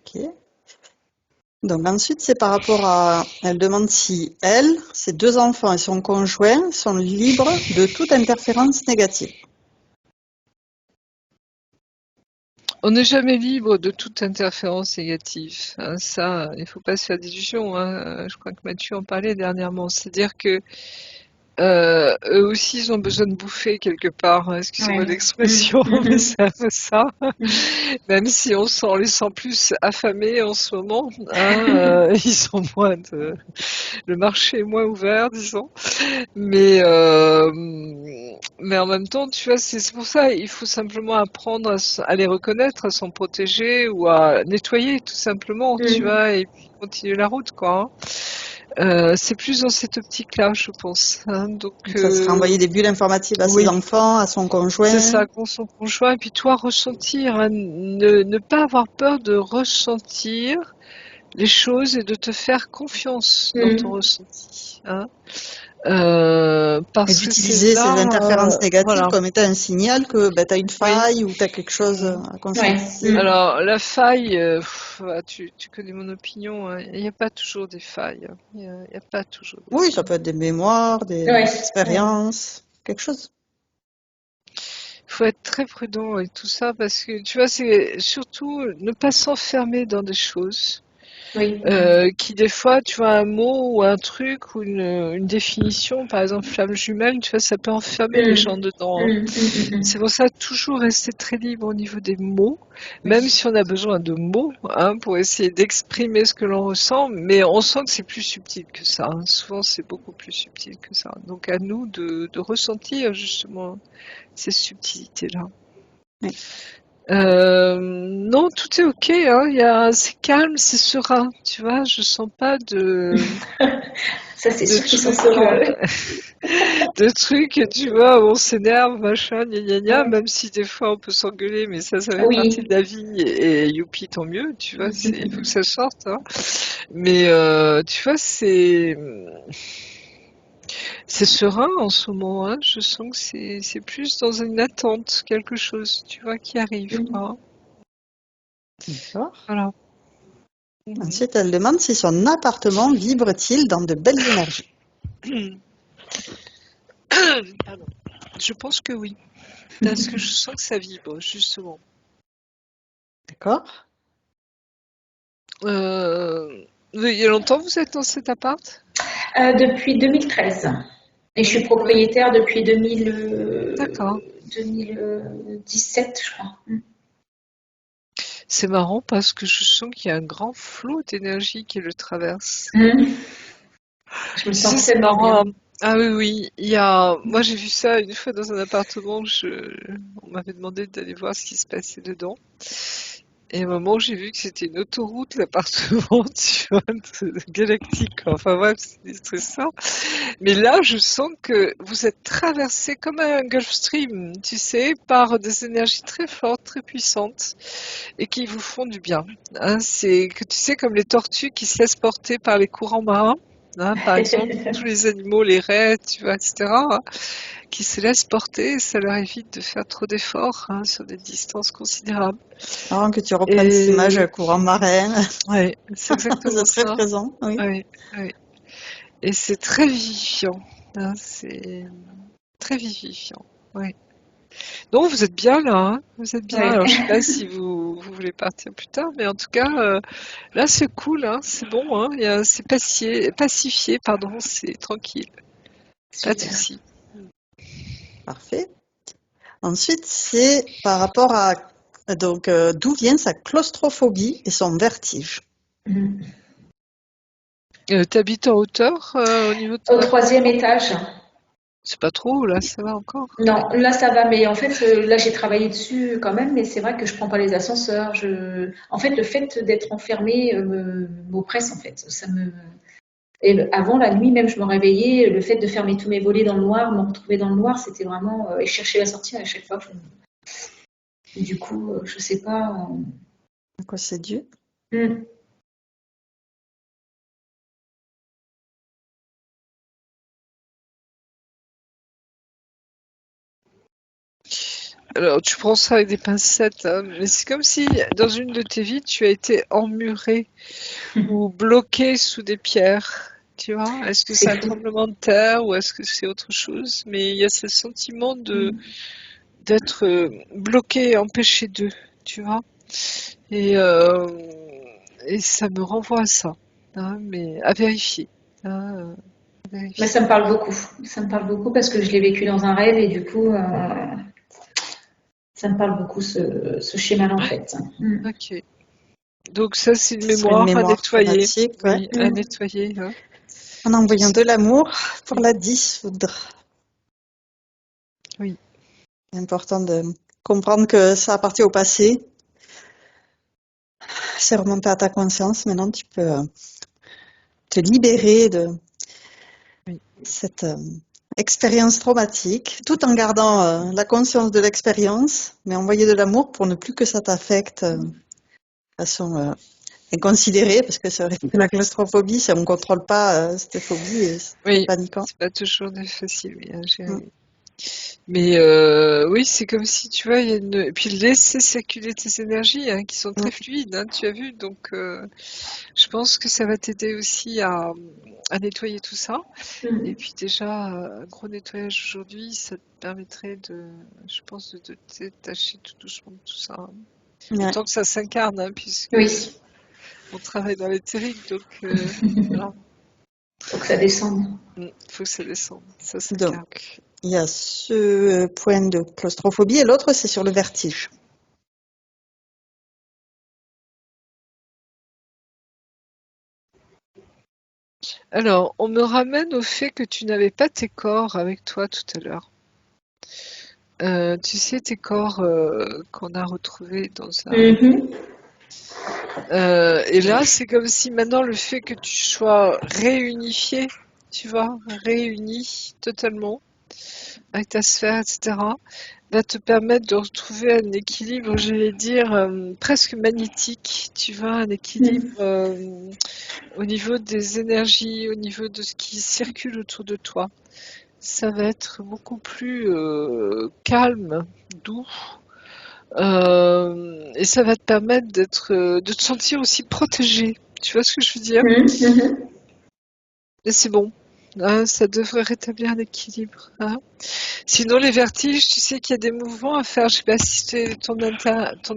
Ok. Donc ensuite, c'est par rapport elle demande si elle, ses 2 enfants et son conjoint sont libres de toute interférence négative. On n'est jamais libre de toute interférence négative, hein, ça, il ne faut pas se faire d'illusions, hein. Je crois que Mathieu en parlait dernièrement. C'est-à-dire que eux aussi, ils ont besoin de bouffer quelque part, hein, excusez-moi Ouais. l'expression, mais c'est un peu ça. Même si on les sent plus affamés en ce moment, hein, ils sont le marché est moins ouvert, disons. Mais, mais en même temps, tu vois, c'est pour ça, il faut simplement apprendre à les reconnaître, à s'en protéger ou à nettoyer, tout simplement, tu vois, et puis continuer la route, quoi, hein. C'est plus dans cette optique-là, je pense, hein. Donc, Donc ça serait envoyer des bulles informatives à ses oui, enfants, à son c'est conjoint. ça, qu'on son conjoint, et puis toi, ressentir, hein, ne pas avoir peur de ressentir les choses et de te faire confiance dans ton ressenti, hein. Et Parce que c'est d'utiliser ces là, interférences négatives voilà. comme étant un signal que tu as une Oui. faille ou tu as quelque chose Mm. à Ouais. conscientiser. Alors, la faille, tu connais mon opinion, hein, il n'y a pas toujours des failles, hein. Il n'y a pas toujours des Oui, ça failles. peut être des mémoires, des Ouais. expériences, quelque chose. Il faut être très prudent et tout ça parce que, tu vois, c'est surtout ne pas s'enfermer dans des choses. Oui. Qui des fois, tu vois, un mot ou un truc ou une définition, par exemple flamme jumelle, tu vois, ça peut enfermer les gens dedans, hein. C'est pour ça toujours rester très libre au niveau des mots, même Oui. si on a besoin de mots, hein, pour essayer d'exprimer ce que l'on ressent, mais on sent que c'est plus subtil que ça, hein. Souvent, c'est beaucoup plus subtil que ça. Donc à nous de ressentir justement ces subtilités-là. Oui. Non, tout est ok, hein. C'est calme, c'est serein, tu vois. Je sens pas Ça, c'est de sûr qu'ils sont trucs, sereins, eux. de trucs, tu vois, où on s'énerve, machin, gna gna gna, Ouais. même si des fois on peut s'engueuler, mais ça fait partie Oui. de la vie, et youpi, tant mieux, tu vois, il faut que ça sorte, hein. Mais, tu vois, c'est serein en ce moment, hein. Je sens que c'est plus dans une attente, quelque chose, tu vois, qui arrive, quoi. D'accord. Voilà. Mhm. Ensuite, elle demande si son appartement vibre-t-il dans de belles énergies. Pardon. Je pense que oui, parce que je sens que ça vibre, justement. D'accord. Il y a longtemps vous êtes dans cet appart? Depuis 2013. Et je suis propriétaire depuis D'accord. 2017, je crois. C'est marrant parce que je sens qu'il y a un grand flot d'énergie qui le traverse. Je me Tu sais, sens c'est tellement marrant. bien. Ah oui, oui. Moi, j'ai vu ça une fois dans un appartement. On m'avait demandé d'aller voir ce qui se passait dedans. Et à un moment, j'ai vu que c'était une autoroute, l'appartement, tu vois, galactique. Enfin bref, c'est ça. Mais là, je sens que vous êtes traversé comme un Gulf Stream, tu sais, par des énergies très fortes, très puissantes, et qui vous font du bien. Hein, c'est que tu sais, comme les tortues qui se laissent porter par les courants marins. Hein, par exemple, tous les animaux, les raies, tu vois, etc., hein, qui se laissent porter, ça leur évite de faire trop d'efforts hein, sur des distances considérables. Avant que tu reprennes cette image Et courant marin, ouais, c'est exactement c'est très ça. présent, oui. Ouais, ouais. Et c'est très vivifiant. Hein, c'est très vivifiant. Ouais. Donc vous êtes bien là, hein, vous êtes bien. Oui. Alors je sais pas si vous voulez partir plus tard, mais en tout cas là c'est cool, hein, c'est bon, hein, c'est pacifié, pardon, c'est tranquille, pas de Super. souci. Parfait. Ensuite, c'est par rapport à donc d'où vient sa claustrophobie et son vertige. T'habites en hauteur au niveau de Au ton troisième appartement? étage. C'est pas trop, là ça va encore. Non, là ça va, mais en fait, là j'ai travaillé dessus quand même, mais c'est vrai que je prends pas les ascenseurs. En fait, le fait d'être enfermée m'oppresse en fait. Et avant la nuit même, je me réveillais, le fait de fermer tous mes volets dans le noir, me retrouver dans le noir, c'était vraiment et chercher la sortie à chaque fois. Du coup, je sais pas. À quoi c'est dû? Hmm. Alors tu prends ça avec des pincettes, hein, mais c'est comme si dans une de tes vies tu as été emmuré ou bloqué sous des pierres. Tu vois, est-ce que C'est c'est un fou. tremblement de terre ou est-ce que c'est autre chose? Mais il y a ce sentiment Hmm. d'être bloqué, empêché d'eux, tu vois. Et, euh, et ça me renvoie à ça, hein, mais à vérifier. Hein, à Mais vérifier. ça me parle beaucoup. Ça me parle beaucoup parce que je l'ai vécu dans un rêve et du coup, ça me parle beaucoup ce schéma-là en Ouais, fait. Hmm. ok. Donc ça, c'est une Ce serait une mémoire à mémoire nettoyer. traumatique, ouais. Oui, à Hmm. nettoyer. Hein. En envoyant de l'amour pour la dissoudre. Oui. C'est important de comprendre que ça appartient au passé. C'est remonté à ta conscience. Maintenant, tu peux te libérer de Oui. cette expérience traumatique, tout en gardant la conscience de l'expérience, mais envoyer de l'amour pour ne plus que ça t'affecte de façon inconsidérée, parce que c'est vrai que la claustrophobie, si on ne contrôle pas cette phobie, et c'est Oui, paniquant. c'est pas toujours facile oui, à Mm. gérer. Mais oui, c'est comme si, tu vois, il y a une... Et puis laisser circuler tes énergies, hein, qui sont Mm. très fluides, hein, tu as vu. Donc, je pense que ça va t'aider aussi à nettoyer tout ça. Hmm. Et puis déjà, un gros nettoyage aujourd'hui, ça te permettrait je pense, de te détacher tout doucement de tout ça. Hein. Le Ouais. temps que ça s'incarne, hein, puisque Oui, on travaille dans l'éthérique, donc voilà. faut que ça descende. Faut que ça descende, ça s'incarne. Donc, il y a ce point de claustrophobie, et l'autre, c'est sur le vertige. Alors, on me ramène au fait que tu n'avais pas tes corps avec toi tout à l'heure. Tu sais, tes corps qu'on a retrouvés dans un... Mhm. Et là, c'est comme si maintenant le fait que tu sois réunifié, tu vois, réuni totalement avec ta sphère, etc., va te permettre de retrouver un équilibre, j'allais dire, presque magnétique, tu vois, un équilibre Mhm. au niveau des énergies, au niveau de ce qui circule autour de toi. Ça va être beaucoup plus calme, doux, et ça va te permettre de te sentir aussi protégé. Tu vois ce que je veux dire? Mhm. Et c'est bon. Hein, ça devrait rétablir l'équilibre. Hein. Sinon, les vertiges, tu sais qu'il y a des mouvements à faire. Je sais pas si c'est ton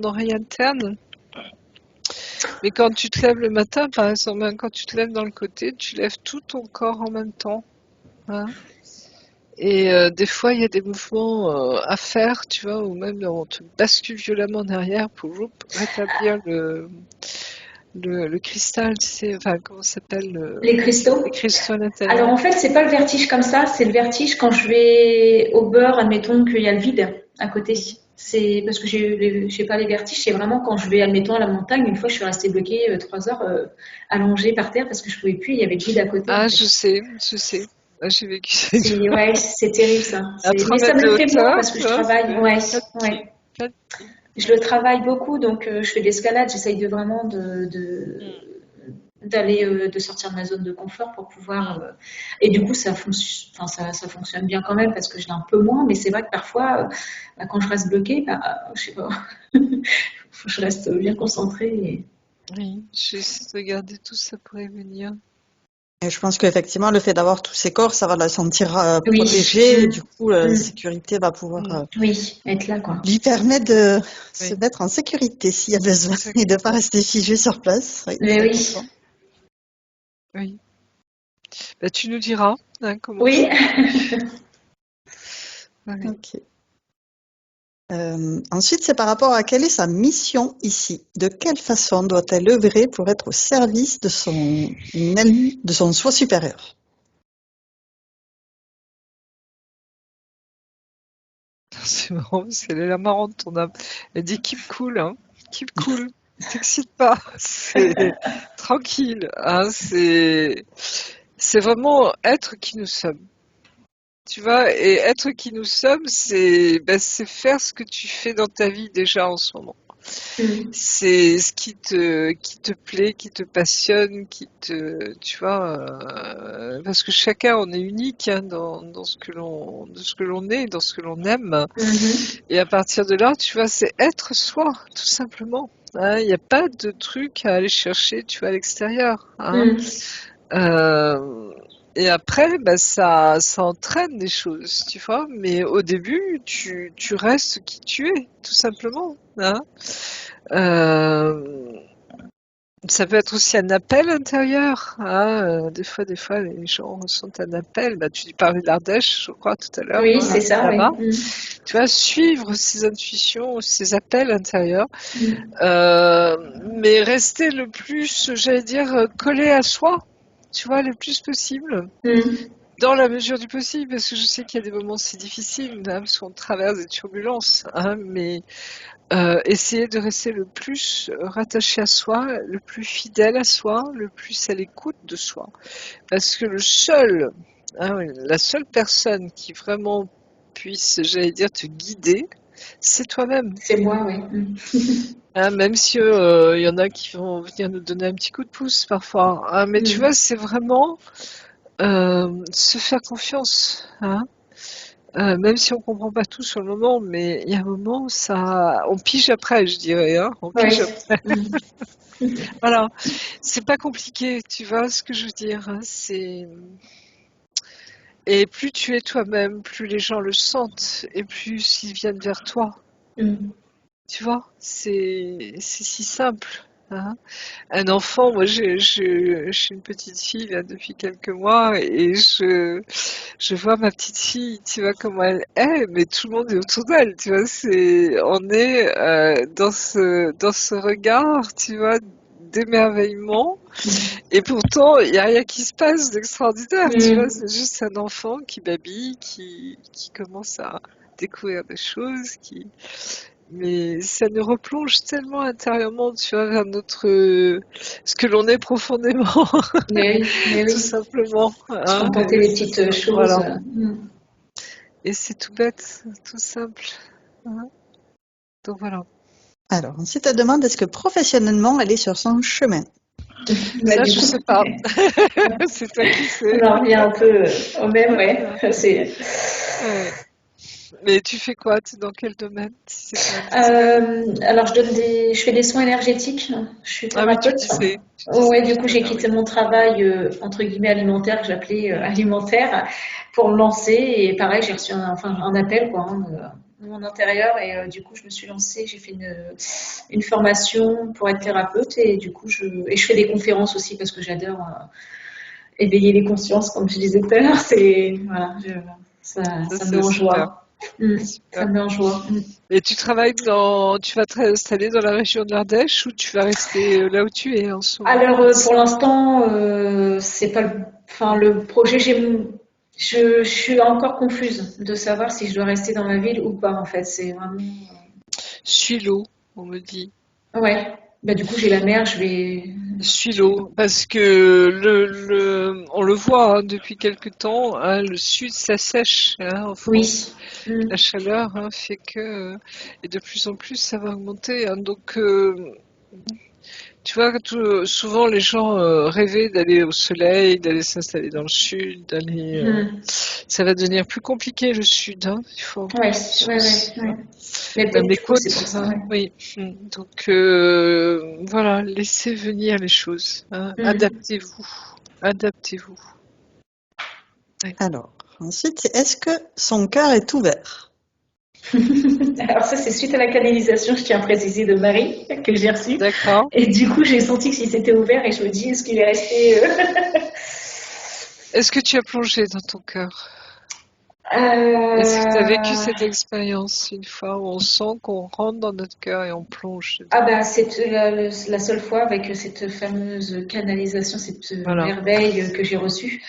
oreille interne. Mais quand tu te lèves le matin, par exemple, hein, quand tu te lèves dans le côté, tu lèves tout ton corps en même temps. Hein. Et des fois, il y a des mouvements à faire, tu vois, ou même on te bascule violemment derrière pour rétablir le cristal, tu sais, enfin, comment ça s'appelle Les cristaux. les cristaux à Alors l'intérieur. en fait, c'est pas le vertige comme ça, c'est le vertige quand je vais au beurre, admettons qu'il y a le vide à côté. C'est parce que j'ai pas les vertiges, c'est vraiment quand je vais, admettons, à la montagne. Une fois, je suis restée bloquée 3 heures allongée par terre parce que je pouvais plus, il y avait le vide à côté. En Ah, fait. je sais. Ah, j'ai vécu ça. Ouais, c'est terrible ça. À 3 Mais ça mètres me de le fait moins hauteur, parce que tu je vois, travaille. c'est Ouais, pas de pied. ouais. Pas de pied. Je le travaille beaucoup, donc je fais de l'escalade. J'essaye de vraiment d'aller de sortir de ma zone de confort pour pouvoir et du coup ça fonctionne bien quand même parce que je l'ai un peu moins, mais c'est vrai que parfois quand je reste bloquée, je sais pas, faut que je reste bien concentrée Oui, j'essaie de regarder tout ça pourrait venir. Et je pense qu'effectivement, le fait d'avoir tous ces corps, ça va la sentir oui. protégée. Et du coup, la Mm. sécurité va pouvoir Oui, être là quoi. lui permettre de se Oui, mettre en sécurité s'il y a besoin et de ne pas exactement. rester figé sur place. Oui, Mais c'est oui, important. Oui. Bah, tu nous diras hein, comment oui. ça évolue. Oui. Ok. Ensuite, c'est par rapport à quelle est sa mission ici. De quelle façon doit-elle œuvrer pour être au service de son soi supérieur? C'est marrant parce qu'elle est là marrante ton âme. Elle dit keep cool, hein. Keep cool. T'excite pas. C'est tranquille. Hein. C'est vraiment être qui nous sommes. Tu vois, et être qui nous sommes, c'est faire ce que tu fais dans ta vie déjà en ce moment. Mm. C'est ce qui te plaît, qui te passionne, tu vois, parce que chacun on est unique hein, dans ce que l'on est, dans ce que l'on aime. Mhm. Et à partir de là, tu vois, c'est être soi, tout simplement. Hein. Il n'y a pas de truc à aller chercher, tu vois, à l'extérieur. Hein. Mm. Euh, et après, bah, ça entraîne des choses, tu vois. Mais au début, tu restes qui tu es, tout simplement. Hein. Euh, ça peut être aussi un appel intérieur. Hein. Des fois, les gens ressentent un appel. Bah, tu parlais de l'Ardèche, je crois, tout à l'heure, Oui, hein, c'est ça, oui. là-bas. Mm. Tu vois, suivre ses intuitions, ses appels intérieurs, Mm. mais rester le plus, j'allais dire, collé à soi, tu vois, le plus possible. Mm. Dans la mesure du possible, parce que je sais qu'il y a des moments c'est difficile, hein, parce qu'on traverse des turbulences, hein, mais essayer de rester le plus rattaché à soi, le plus fidèle à soi, le plus à l'écoute de soi. Parce que la seule personne qui vraiment puisse, j'allais dire, te guider, c'est toi-même. C'est moi, oui. Mm. Hein, même si il y en a qui vont venir nous donner un petit coup de pouce parfois. Hein, mais tu Mm. vois, c'est vraiment se faire confiance. Hein. Même si on comprend pas tout sur le moment, mais il y a un moment où on pige après, je dirais. Hein, on Oui. pige après. Mm. Voilà, c'est pas compliqué, tu vois ce que je veux dire. Hein, et plus tu es toi-même, plus les gens le sentent et plus ils viennent vers toi. Mm. Tu vois, c'est si simple. Hein. Un enfant, moi j'ai une petite fille là depuis quelques mois et je vois ma petite fille, tu vois comment elle est, mais tout le monde est autour d'elle, tu vois, on est dans ce regard, tu vois, d'émerveillement et pourtant il n'y a rien qui se passe d'extraordinaire, tu vois, Mm. c'est juste un enfant qui babille, qui commence à découvrir des choses, mais ça nous replonge tellement intérieurement, tu vois, vers ce que l'on est profondément, Mais tout oui. simplement. Se Hein, contenter et des c'est petites ça, choses. voilà. Et c'est tout bête, tout simple. Hein. Donc voilà. Alors, ensuite, elle demande est-ce que professionnellement, elle est sur son chemin? Bah, Ça, du je coup, sais pas. C'est toi qui sais. on en revient un peu au même, ouais. Ouais. Mais tu fais quoi? Tu es dans quel domaine? Si c'est pas indiscret. Alors, je fais des soins énergétiques. Je suis Ah oui, tu thérapeute. disais. Tu Ouais, disais du tout coup, à j'ai l'heure, oui. quitté mon travail entre guillemets alimentaire que j'appelais alimentaire pour me lancer. Et pareil, j'ai reçu un appel quoi, hein, mon intérieur et du coup je me suis lancée, j'ai fait une formation pour être thérapeute et du coup je fais des conférences aussi parce que j'adore éveiller les consciences comme je disais tout à l'heure, c'est voilà, ça Ça, me met c'est en super. joie. Ça Super. me met en joie. Et tu vas te réinstaller dans la région de l'Ardèche ou tu vas rester là où tu es en ce moment? Alors pour l'instant c'est pas enfin le projet je suis encore confuse de savoir si je dois rester dans ma ville ou pas en fait, c'est vraiment Suis l'eau, on me dit. ouais. Bah du coup j'ai la mer, je vais Suis l'eau, parce que on le voit hein, depuis quelque temps, hein, le sud s'assèche hein, en France. oui. La chaleur hein, fait que, et de plus en plus ça va augmenter. Hein. Donc, tu vois, souvent les gens rêvaient d'aller au soleil, d'aller s'installer dans le sud, ça va devenir plus compliqué le sud. Hein. Il faut en Ouais, prendre conscience. ouais. Mais Même peut-être les du coup c'est pour côtes, ça, hein, ouais. oui. Donc voilà, laissez venir les choses. Hein. Mm. Adaptez-vous. Adaptez-vous. Ouais. Alors, ensuite, est-ce que son cœur est ouvert? Alors ça c'est suite à la canalisation, je tiens à préciser, de Marie que j'ai reçue. D'accord. Et du coup j'ai senti que si c'était ouvert et je me dis est-ce qu'il est resté Est-ce que tu as plongé dans ton cœur? Est-ce que tu as vécu euh, cette expérience une fois où on sent qu'on rentre dans notre cœur et on plonge Ah dedans? ben c'est la seule fois avec cette fameuse canalisation, cette Voilà. merveille que j'ai reçue.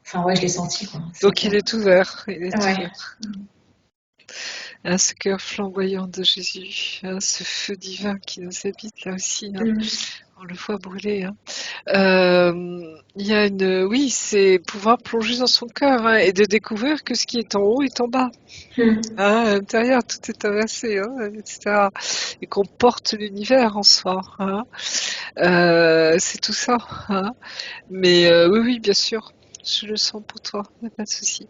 Enfin ouais, je l'ai senti quoi. Donc il est ouvert. Il est Ouais. ouvert. Hein, ce cœur flamboyant de Jésus, hein, ce feu divin qui nous habite là aussi. Hein. Mm. On le voit brûler. Hein. Il y a oui, c'est pouvoir plonger dans son cœur hein, et de découvrir que ce qui est en haut est en bas. Mm. Hein, à l'intérieur, tout est inversé, hein, etc. Et qu'on porte l'univers en soi. Hein. C'est tout ça. Hein. Mais oui, oui, bien sûr, je le sens pour toi, il n'y a pas de souci.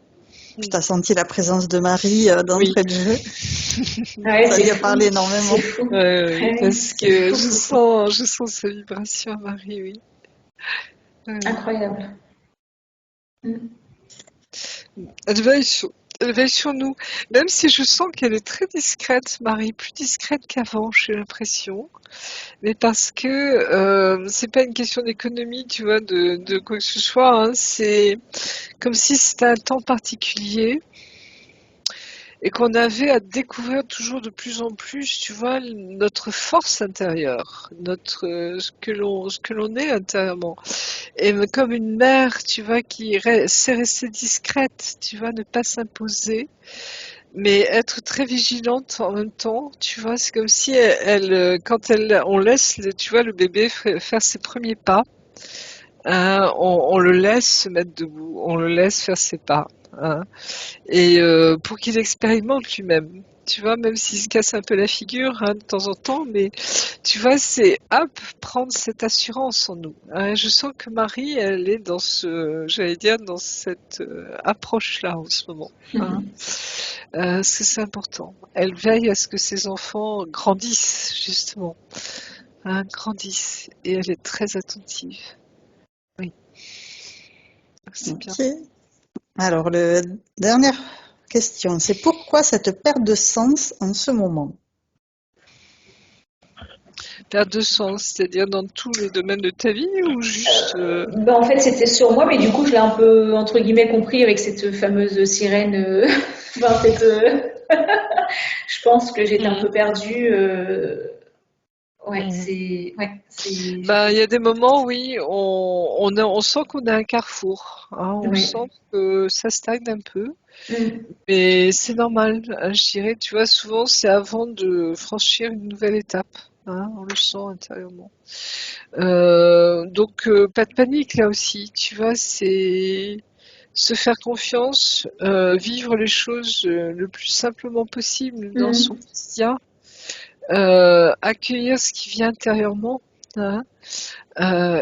Tu as senti la présence de Marie Oui. d'entrée de jeu? Ouais, Ça c'est lui a fou. parlé énormément. C'est fou. Oui, Ouais, parce c'est que fou, je fou, fou. sens sa vibration, Marie, oui. Ouais. Incroyable. Mm. Elle veille sur nous, même si je sens qu'elle est très discrète, Marie, plus discrète qu'avant, j'ai l'impression. Mais parce que c'est pas une question d'économie, tu vois, de quoi que ce soit. Hein. C'est comme si c'était un temps particulier et qu'on avait à découvrir toujours de plus en plus, tu vois, notre force intérieure, ce que l'on est intérieurement. Et comme une mère, tu vois, qui sait rester discrète, tu vois, ne pas s'imposer, mais être très vigilante en même temps, tu vois, c'est comme si on laisse, tu vois, le bébé faire ses premiers pas, hein, on le laisse se mettre debout, on le laisse faire ses pas, hein, et pour qu'il expérimente lui-même. Tu vois, même s'il se casse un peu la figure hein, de temps en temps, mais tu vois, c'est hop, prendre cette assurance en nous. Hein. Je sens que Marie, elle est j'allais dire, dans cette approche-là en ce moment. Hein. C'est important. Elle veille à ce que ses enfants grandissent, justement. Hein, grandissent. Et elle est très attentive. Oui, c'est bien. Ok. Alors, dernière question, c'est pourquoi cette perte de sens en ce moment? Perte de sens, c'est-à-dire dans tous les domaines de ta vie ou juste... Ben, en fait, c'était sur moi, mais du coup, je l'ai un peu, entre guillemets, compris avec cette fameuse sirène. Enfin, je pense que j'étais un peu perdue. Ouais, Mhm. j'étais. Il y a des moments, oui, on sent qu'on a un carrefour. Hein, on Ouais. sent que ça stagne un peu. Mm. Mais c'est normal, hein, je dirais, tu vois, souvent c'est avant de franchir une nouvelle étape. Hein, on le sent intérieurement. Donc, pas de panique là aussi, tu vois, c'est se faire confiance, vivre les choses le plus simplement possible dans son Mm. quotidien, accueillir ce qui vient intérieurement. Hein,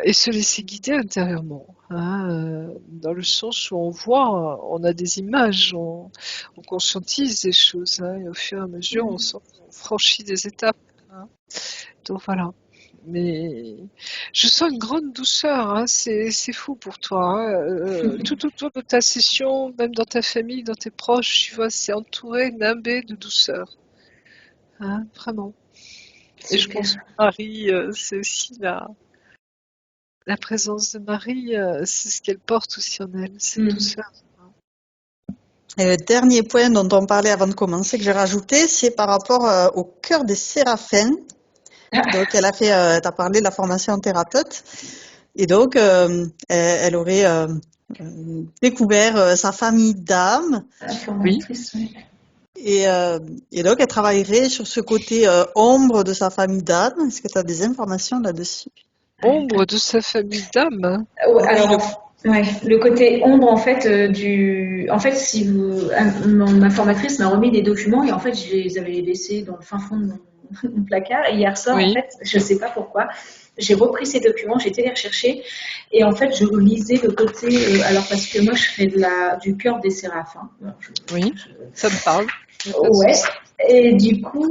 et se laisser guider intérieurement, hein, dans le sens où on voit, on a des images, on conscientise des choses, hein, et au fur et à mesure, on Mm. sent qu'on franchit des étapes. Hein. Donc voilà. Mais je sens une grande douceur, hein, c'est fou pour toi, hein. Tout autour de ta session, même dans ta famille, dans tes proches, tu vois, c'est entouré, nimbé de douceur, hein, vraiment. Et je Super. pense que Marie, c'est aussi la présence de Marie, c'est ce qu'elle porte aussi en elle, cette douceur. Et le dernier point dont on parlait avant de commencer, que j'ai rajouté, c'est par rapport au cœur des séraphins. Donc, t'as parlé de la formation en thérapeute. Et donc, elle aurait découvert sa famille d'âmes. La formatrice, oui. Et donc, elle travaillerait sur ce côté ombre de sa famille d'âmes. Est-ce que tu as des informations là-dessus? Ombre de sa famille d'âmes, hein. Alors, ouais, le côté ombre, en fait, en fait, ma formatrice m'a remis des documents et en fait, je les avais laissés dans le fin fond de mon placard. Et hier soir, Oui. en fait, je sais pas pourquoi, j'ai repris ces documents, j'ai été les rechercher et en fait, je relisais le côté. Alors, parce que moi, je fais du cœur des séraphins. Alors, Oui, ça me parle. Ouais. Et du coup,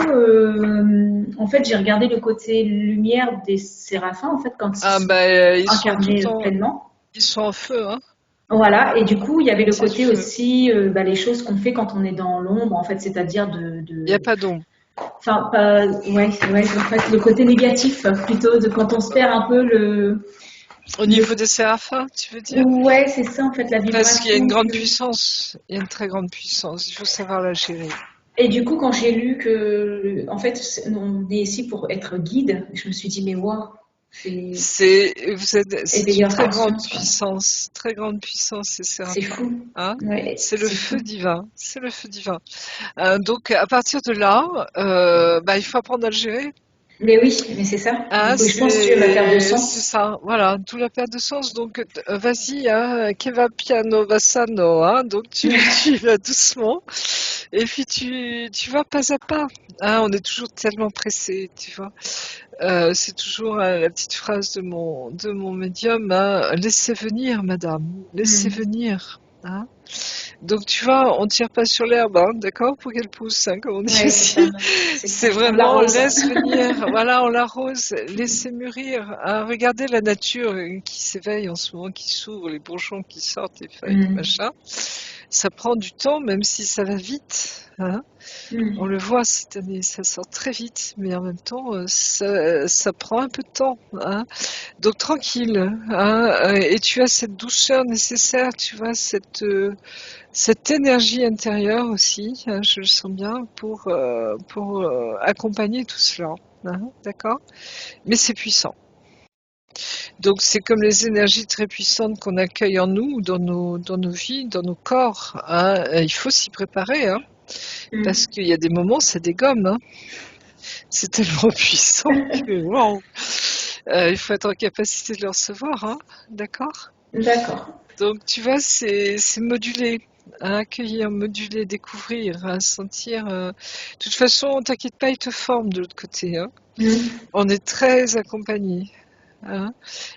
en fait, j'ai regardé le côté lumière des séraphins, en fait, quand ils Ah sont bah, ils sont incarnés tout en, pleinement. ils sont en feu, hein. Voilà, et du coup, il y avait le C'est du côté feu. aussi, les choses qu'on fait quand on est dans l'ombre, en fait, c'est-à-dire Il n'y a pas d'ombre. enfin, pas, ouais, en fait, le côté négatif, plutôt, de quand on se perd un peu Au niveau des séraphins, tu veux dire? ouais, c'est ça, en fait, la Parce qu'il y a une vibration. grande puissance. Il y a une très grande puissance. Il faut savoir la gérer. Et du coup, quand j'ai lu que, en fait, on est ici pour être guide, je me suis dit, mais waouh, C'est une très grande puissance, puissance, ces c'est séraphins. fou. Hein, Ouais, c'est le feu fou. divin. C'est le feu divin. Donc, à partir de là, il faut apprendre à le gérer. Mais oui, mais c'est ça. Ah, Du coup, je pense que tu as la perte de c'est sens. ça, voilà, d'où la perte de sens. Donc, vas-y, hein, che va piano va sano, hein, donc tu vas doucement, et puis tu vas pas à pas. Hein, on est toujours tellement pressé, tu vois. C'est toujours la petite phrase de mon médium, hein, laissez venir, madame, laissez venir. Hein. Donc tu vois, on ne tire pas sur l'herbe, hein, d'accord, pour qu'elle pousse, hein, comme on dit Ouais, ici. C'est vraiment l'arrose. laisse venir, voilà, on l'arrose, laissez mûrir. Hein. Regardez la nature qui s'éveille en ce moment, qui s'ouvre, les bourgeons qui sortent, les feuilles, les machins. Ça prend du temps, même si ça va vite. Hein. On le voit cette année, ça sort très vite, mais en même temps, ça prend un peu de temps. Hein. Donc tranquille, hein, et tu as cette douceur nécessaire, tu vois, cette énergie intérieure aussi, hein, je le sens bien, pour accompagner tout cela. Hein, d'accord ? Mais c'est puissant. Donc c'est comme les énergies très puissantes qu'on accueille en nous, dans nos vies, dans nos corps. Hein, il faut s'y préparer, hein, parce qu'il y a des moments, ça dégomme. Hein. C'est tellement puissant que wow. Il faut être en capacité de le recevoir, hein, d'accord ? D'accord. Donc tu vois, c'est moduler, hein, accueillir, moduler, découvrir, hein, sentir. De toute façon, t'inquiète pas, il te forme de l'autre côté. Hein. On est très accompagnés. Hein.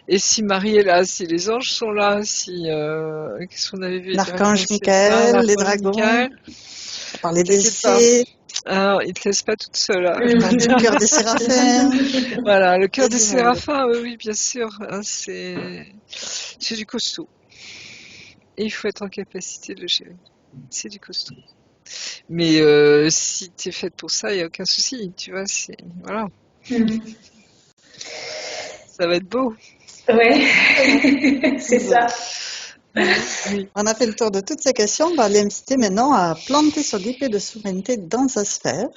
Et si Marie est là, si les anges sont là, si qu'est-ce qu'on avait vu, L'archange Michael, les dragons, parler des fées. Alors, il te laisse pas toute seule. Hein. Le cœur des séraphins. Voilà, le cœur des séraphins, oui, bien sûr. Hein, c'est du costaud. Et il faut être en capacité de le gérer. C'est du costaud. Mais si tu es faite pour ça, il n'y a aucun souci. Tu vois, voilà. Ça va être beau. Ouais, c'est ça. Oui. On a fait le tour de toutes ces questions. On va l'inviter maintenant à planter son épée de souveraineté dans sa sphère,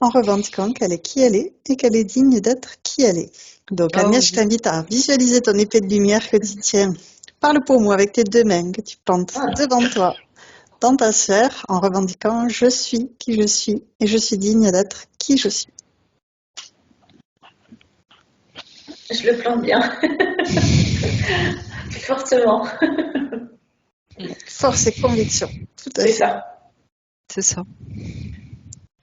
en revendiquant qu'elle est qui elle est et qu'elle est digne d'être qui elle est. Donc, Agnès, je t'invite à visualiser ton épée de lumière que tu tiens par le pommeau avec tes deux mains, que tu plantes devant toi, dans ta sphère, en revendiquant je suis qui je suis et je suis digne d'être qui je suis. Je le plante bien. Fortement. Force et conviction. Tout à fait. C'est ça. C'est ça.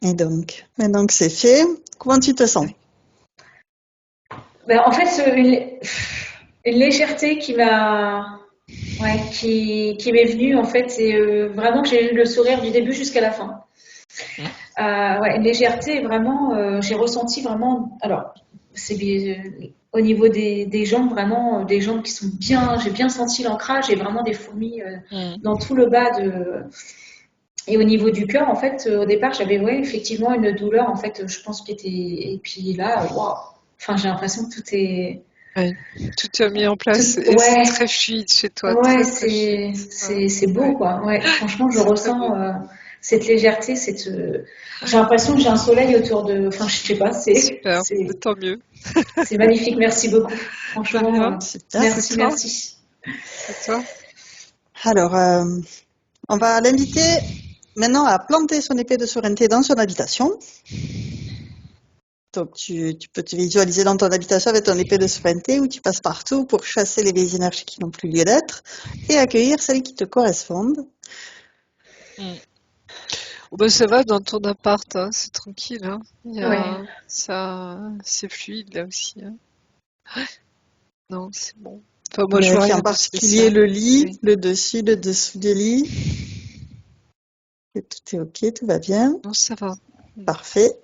Et donc c'est fait. Comment tu te sens? En fait, une légèreté qui m'est venue en fait, et vraiment que j'ai eu le sourire du début jusqu'à la fin. Ouais, une légèreté, vraiment, j'ai ressenti vraiment. Alors, au niveau des jambes, vraiment, des jambes qui sont bien. J'ai bien senti l'ancrage et vraiment des fourmis dans tout le bas de. Et au niveau du cœur, en fait, au départ, j'avais ouais, effectivement une douleur, en fait, je pense, qui était. Et puis là, waouh! Enfin, j'ai l'impression que tout est. Ouais. Tout est mis en place et c'est Ouais, très fluide chez toi, ouais, très très fluide. c'est beau, Ouais. quoi. Ouais, franchement, je C'est très ressens beau. cette légèreté, j'ai l'impression que j'ai un soleil autour de. Enfin, je sais pas, Super, mais tant mieux. c'est magnifique. Merci beaucoup. De Franchement, rien, Super. c'est merci, toi, merci. c'est toi. Alors, on va l'inviter maintenant à planter son épée de souveraineté dans son habitation. Donc, tu peux te visualiser dans ton habitation avec ton épée de souveraineté où tu passes partout pour chasser les vieilles énergies qui n'ont plus lieu d'être et accueillir celles qui te correspondent. Oh, ben, ça va dans ton appart, hein, c'est tranquille. Hein. Ouais. Ça, c'est fluide là aussi. Hein. Non, c'est bon. Enfin, On moi, je vois vérifie en rien de particulier spécial. le lit, Oui. le dessus, le dessous du lit. Et tout est OK, tout va bien. Non, ça va. Parfait.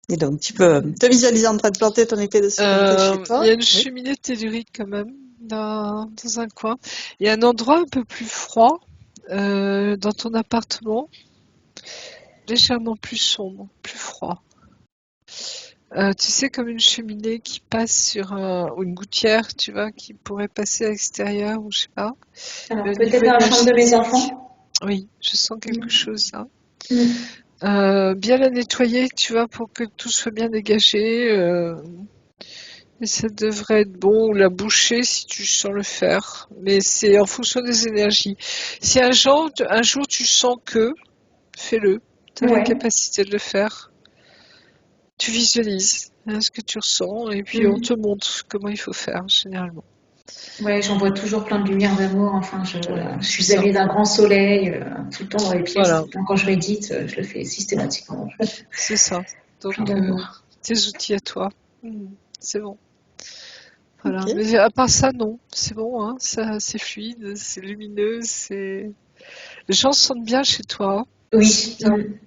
Et donc, tu peux te visualiser en train de planter ton épée de souveraineté chez Il toi. y a une Oui. cheminée tellurique quand même dans un coin. Il y a un endroit un peu plus froid dans ton appartement, légèrement plus sombre, plus froid. Tu sais, comme une cheminée qui passe ou une gouttière, tu vois, qui pourrait passer à l'extérieur ou je sais pas. Alors, Mais au peut-être niveau dans la chambre de mes énergétique, enfants. oui, je sens quelque Mm. chose là. Mm. Bien la nettoyer, tu vois, pour que tout soit bien dégagé. Et ça devrait être bon, ou la boucher si tu sens le faire. Mais c'est en fonction des énergies. Si un jour tu sens que, fais-le. Tu as la Ouais. capacité de le faire. Tu visualises ce que tu ressens et puis on Mm. te montre comment il faut faire généralement. Ouais, j'envoie toujours plein de lumière d'amour. Enfin, je C'est suis ça. amie d'un grand soleil tout le temps dans les pièces. Voilà, Tout le temps, quand je médite, je le fais systématiquement. c'est ça. Plein Donc, d'amour. tes outils à toi. C'est bon. Voilà. OK. Mais à part ça, non. C'est bon, hein. Ça, c'est fluide, c'est lumineux, les gens se sentent bien chez toi. Hein. C'est Oui. bien. Mm.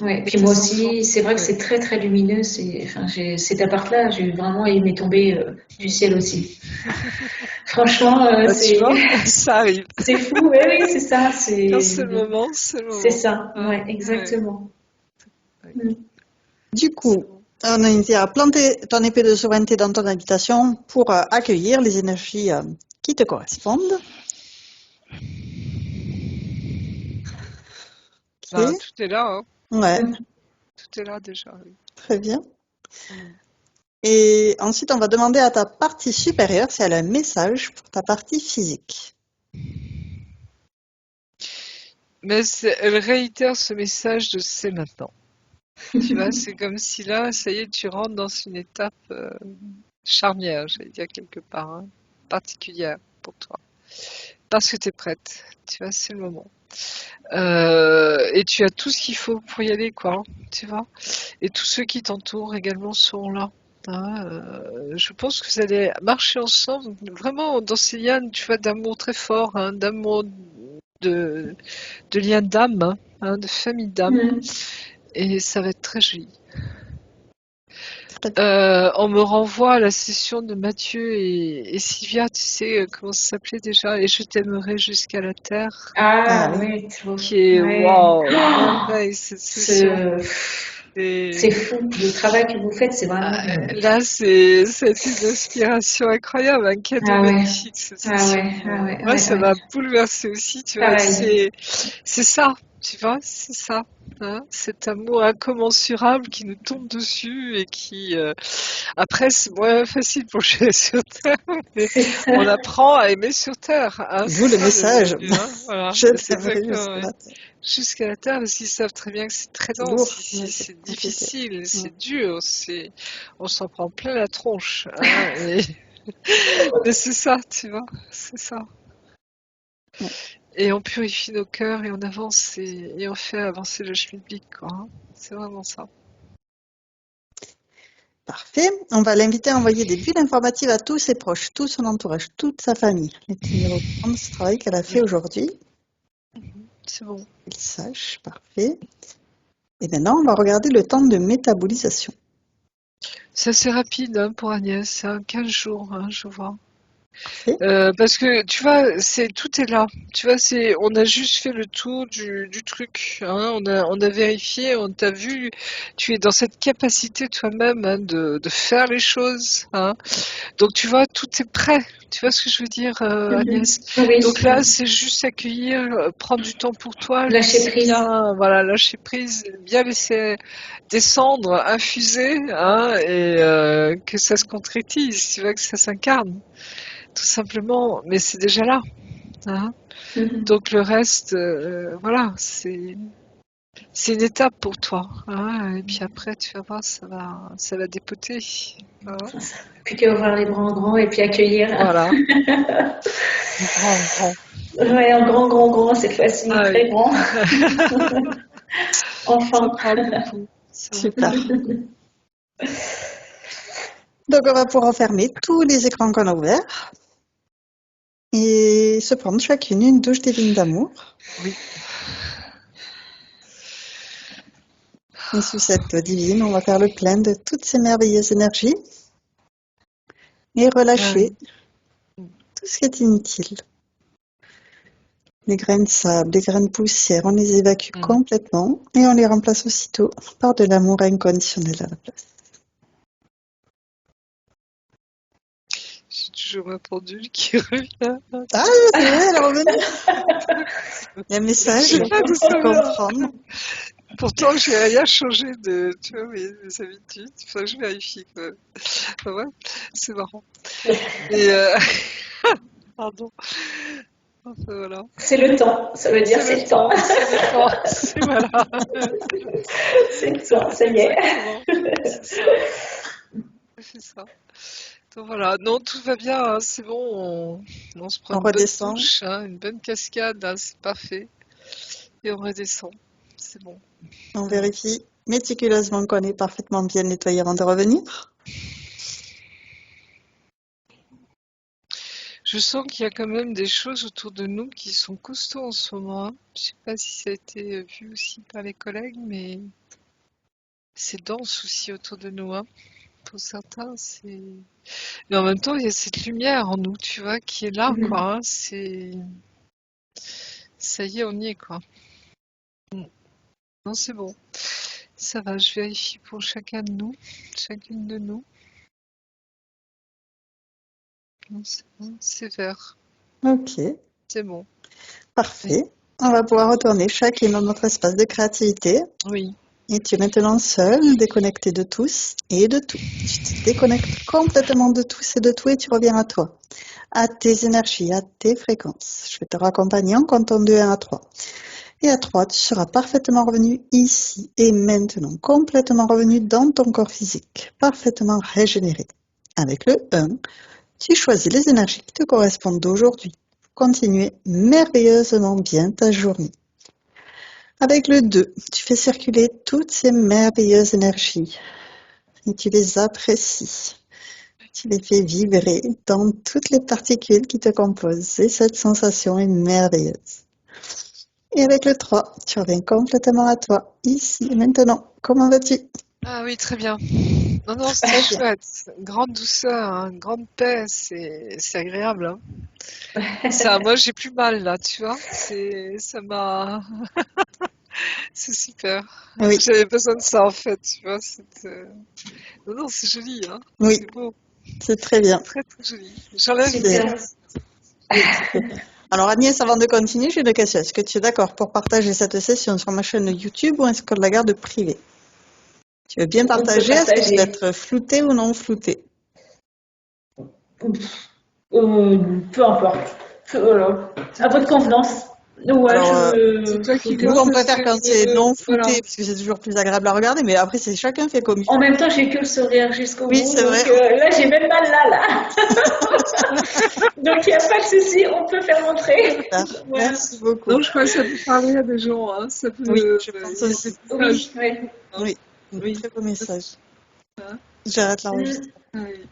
Ouais. Et Puis moi tes enfants. aussi, c'est vrai que Ouais. c'est très très lumineux. Enfin, cet appart-là, j'ai vraiment aimé tomber du ciel aussi. Franchement, Bah, tu vois, ça arrive. c'est fou. Oui, oui, c'est ça. Quand c'est le moment, c'est le C'est moment. ça. Hein, Ouais, ouais, exactement. ouais, Mm. Du c'est coup, bon. on a invité à planter ton épée de souveraineté dans ton habitation pour accueillir les énergies qui te correspondent. Bah, OK. tout est là, hein. Ouais, Mm. Tout est là déjà. Oui. très bien. Mm. Et ensuite, on va demander à ta partie supérieure si elle a un message pour ta partie physique. Mais elle réitère ce message de c'est maintenant. Tu vois, c'est comme si là, ça y est, tu rentres dans une étape charnière, j'allais dire quelque part, hein, particulière pour toi. Parce que tu es prête. Tu vois, c'est le moment. Et tu as tout ce qu'il faut pour y aller, quoi. Hein, tu vois. Et tous ceux qui t'entourent également seront là. Hein, je pense que vous allez marcher ensemble, vraiment dans ces liens, tu vois, d'amour très fort, hein, d'amour, de, de liens d'âme, hein, de famille d'âme. Mm. Et ça va être très joli. Très bien. On me renvoie à la session de Mathieu et Sylvia, tu sais, comment ça s'appelait déjà? Et je t'aimerai jusqu'à la terre, Ah Ah oui, oui, trop. qui est, Ouais. waouh, merveille cette session. Ce... Et C'est fou. Le travail que vous faites, c'est vraiment. là, ça a été une inspiration incroyable, un cadeau Ah ouais. magnifique cette Ah session. ouais. Ah ouais. Moi, Ouais, ça ouais. m'a bouleversée aussi, tu vois. Et Pareil. c'est ça, tu vois, c'est ça. Hein, cet amour incommensurable qui nous tombe dessus et qui, après, c'est moins facile pour gérer sur Terre, mais C'est ça. on apprend à aimer sur Terre. Hein, c'est d'où le ça le message. but. Hein, voilà, Je c'est t'aimerai exactement. jusqu'à Ouais. la terre. Jusqu'à la Terre, parce qu'ils savent très bien que c'est très C'est dense lourd, ici, ouais, c'est c'est compliqué. difficile, Mm. c'est dur, on s'en prend plein la tronche. Hein, mais c'est ça, tu vois, c'est ça. Ouais. Et on purifie nos cœurs et on avance et on fait avancer le schmilblick, quoi. Hein. C'est vraiment ça. Parfait. On va l'inviter à envoyer des bulles informatives à tous ses proches, tout son entourage, toute sa famille, et tenir au courant de ce travail qu'elle a fait aujourd'hui. c'est bon. Qu'il sache, parfait. Et maintenant, on va regarder le temps de métabolisation. C'est assez rapide hein, pour Agnès, c'est 15 jours, hein, je vois. Parfait. Parce que tu vois, tout est là. Tu vois, on a juste fait le tour du truc. Hein, on a vérifié, on t'a vu. Tu es dans cette capacité toi-même hein, de faire les choses. Hein. Donc tu vois, tout est prêt. Tu vois ce que je veux dire, Agnès? Oui. Donc là, c'est juste accueillir, prendre du temps pour toi, Lâcher laisser prise. bien, voilà, lâcher prise, bien laisser descendre, infuser, hein, et que ça se concrétise. Tu vois que ça s'incarne tout simplement, mais c'est déjà là. Hein. Donc le reste, voilà, c'est une étape pour toi. Hein. Et puis après, tu vas voir, ça va dépoter. Hein. Plus qu'à ouvrir les bras en grand et puis accueillir. Voilà. Grand. Ouais, en grand, cette fois-ci, Ah très oui. grand. Enfin. Ça parle beaucoup. Super. Donc, on va pouvoir fermer tous les écrans qu'on a ouverts et se prendre chacune une douche divine d'amour. Oui. Et sous cette eau divine, on va faire le plein de toutes ces merveilleuses énergies et relâcher tout ce qui est inutile. Les grains de sable, les grains de poussière, on les évacue complètement et on les remplace aussitôt par de l'amour inconditionnel à la place. J'ai toujours ma pendule qui revient. Ah, c'est vrai, elle est revenue. Il y a un message, Je sais pas d'où ça faut vient. comprendre. Pourtant, j'ai rien changé de, tu vois, mes habitudes. Enfin, je vérifie que, enfin, ouais, c'est marrant. Et pardon. Enfin, voilà. C'est le temps, ça veut dire c'est le temps. C'est le temps. C'est voilà. C'est le temps, ça y est. Exactement. C'est ça. C'est ça. Donc voilà. Non, tout va bien. Hein. C'est bon. On se prend On une bonne redescend. douche, hein, une bonne cascade. Hein, c'est parfait. Et on redescend. C'est bon. On vérifie méticuleusement qu'on est parfaitement bien nettoyé avant de revenir. Je sens qu'il y a quand même des choses autour de nous qui sont costauds en ce moment. Hein. Je sais pas si ça a été vu aussi par les collègues, mais c'est dense aussi autour de nous. Hein. Pour certains, c'est. Mais en même temps, il y a cette lumière en nous, tu vois, qui est là, quoi. Hein. C'est. Ça y est, on y est, quoi. Non, c'est bon. Ça va, je vérifie pour chacun de nous, chacune de nous. Non, c'est bon, c'est vert. Ok, C'est bon. parfait. On va pouvoir retourner chacun dans notre espace de créativité. Oui. Et tu es maintenant seul, déconnecté de tous et de tout. Tu te déconnectes complètement de tous et de tout et tu reviens à toi, à tes énergies, à tes fréquences. Je vais te raccompagner en comptant de 1 à 3. Et à 3, tu seras parfaitement revenu ici et maintenant, complètement revenu dans ton corps physique, parfaitement régénéré. Avec le 1, tu choisis les énergies qui te correspondent d'aujourd'hui pour continuer merveilleusement bien ta journée. Avec le 2, tu fais circuler toutes ces merveilleuses énergies et tu les apprécies. Tu les fais vibrer dans toutes les particules qui te composent et cette sensation est merveilleuse. Et avec le 3, tu reviens complètement à toi, ici et maintenant. Comment vas-tu? Ah oui, très bien. Non, c'est très chouette. Grande douceur, hein, grande paix, c'est agréable. Hein. Ça, moi, j'ai plus mal là, tu vois. Ça m'a. C'est super. Oui, J'avais besoin de ça en fait, tu vois. Non, c'est joli, hein. oui, C'est beau, c'est très bien. très très joli. J'enlève le Super. stress. Alors Agnès, avant de continuer, j'ai une question. Est-ce que tu es d'accord pour partager cette session sur ma chaîne YouTube ou est-ce qu'on la garde privée? Tu veux bien partager? Est-ce que tu dois être flouté ou non flouté? Peu importe. Voilà. À votre convenance. Ouais, Alors, C'est toi qui nous, vois, on préfère quand c'est non flouté voilà. parce que c'est toujours plus agréable à regarder, mais après, c'est chacun fait comme il En veut. même temps, j'ai que le sourire jusqu'au Oui, bout. c'est Donc vrai. là, j'ai même mal là. Donc il n'y a pas de souci, on peut faire montrer. Super. Voilà. Merci beaucoup. Non, je crois que ça peut parler à des gens, hein. Ça peut. Oui, je pense Il y a aussi. des messages, Oui, oui. hein. Oui, Oui. très beau message. Hein. J'arrête l'enregistrement. Oui.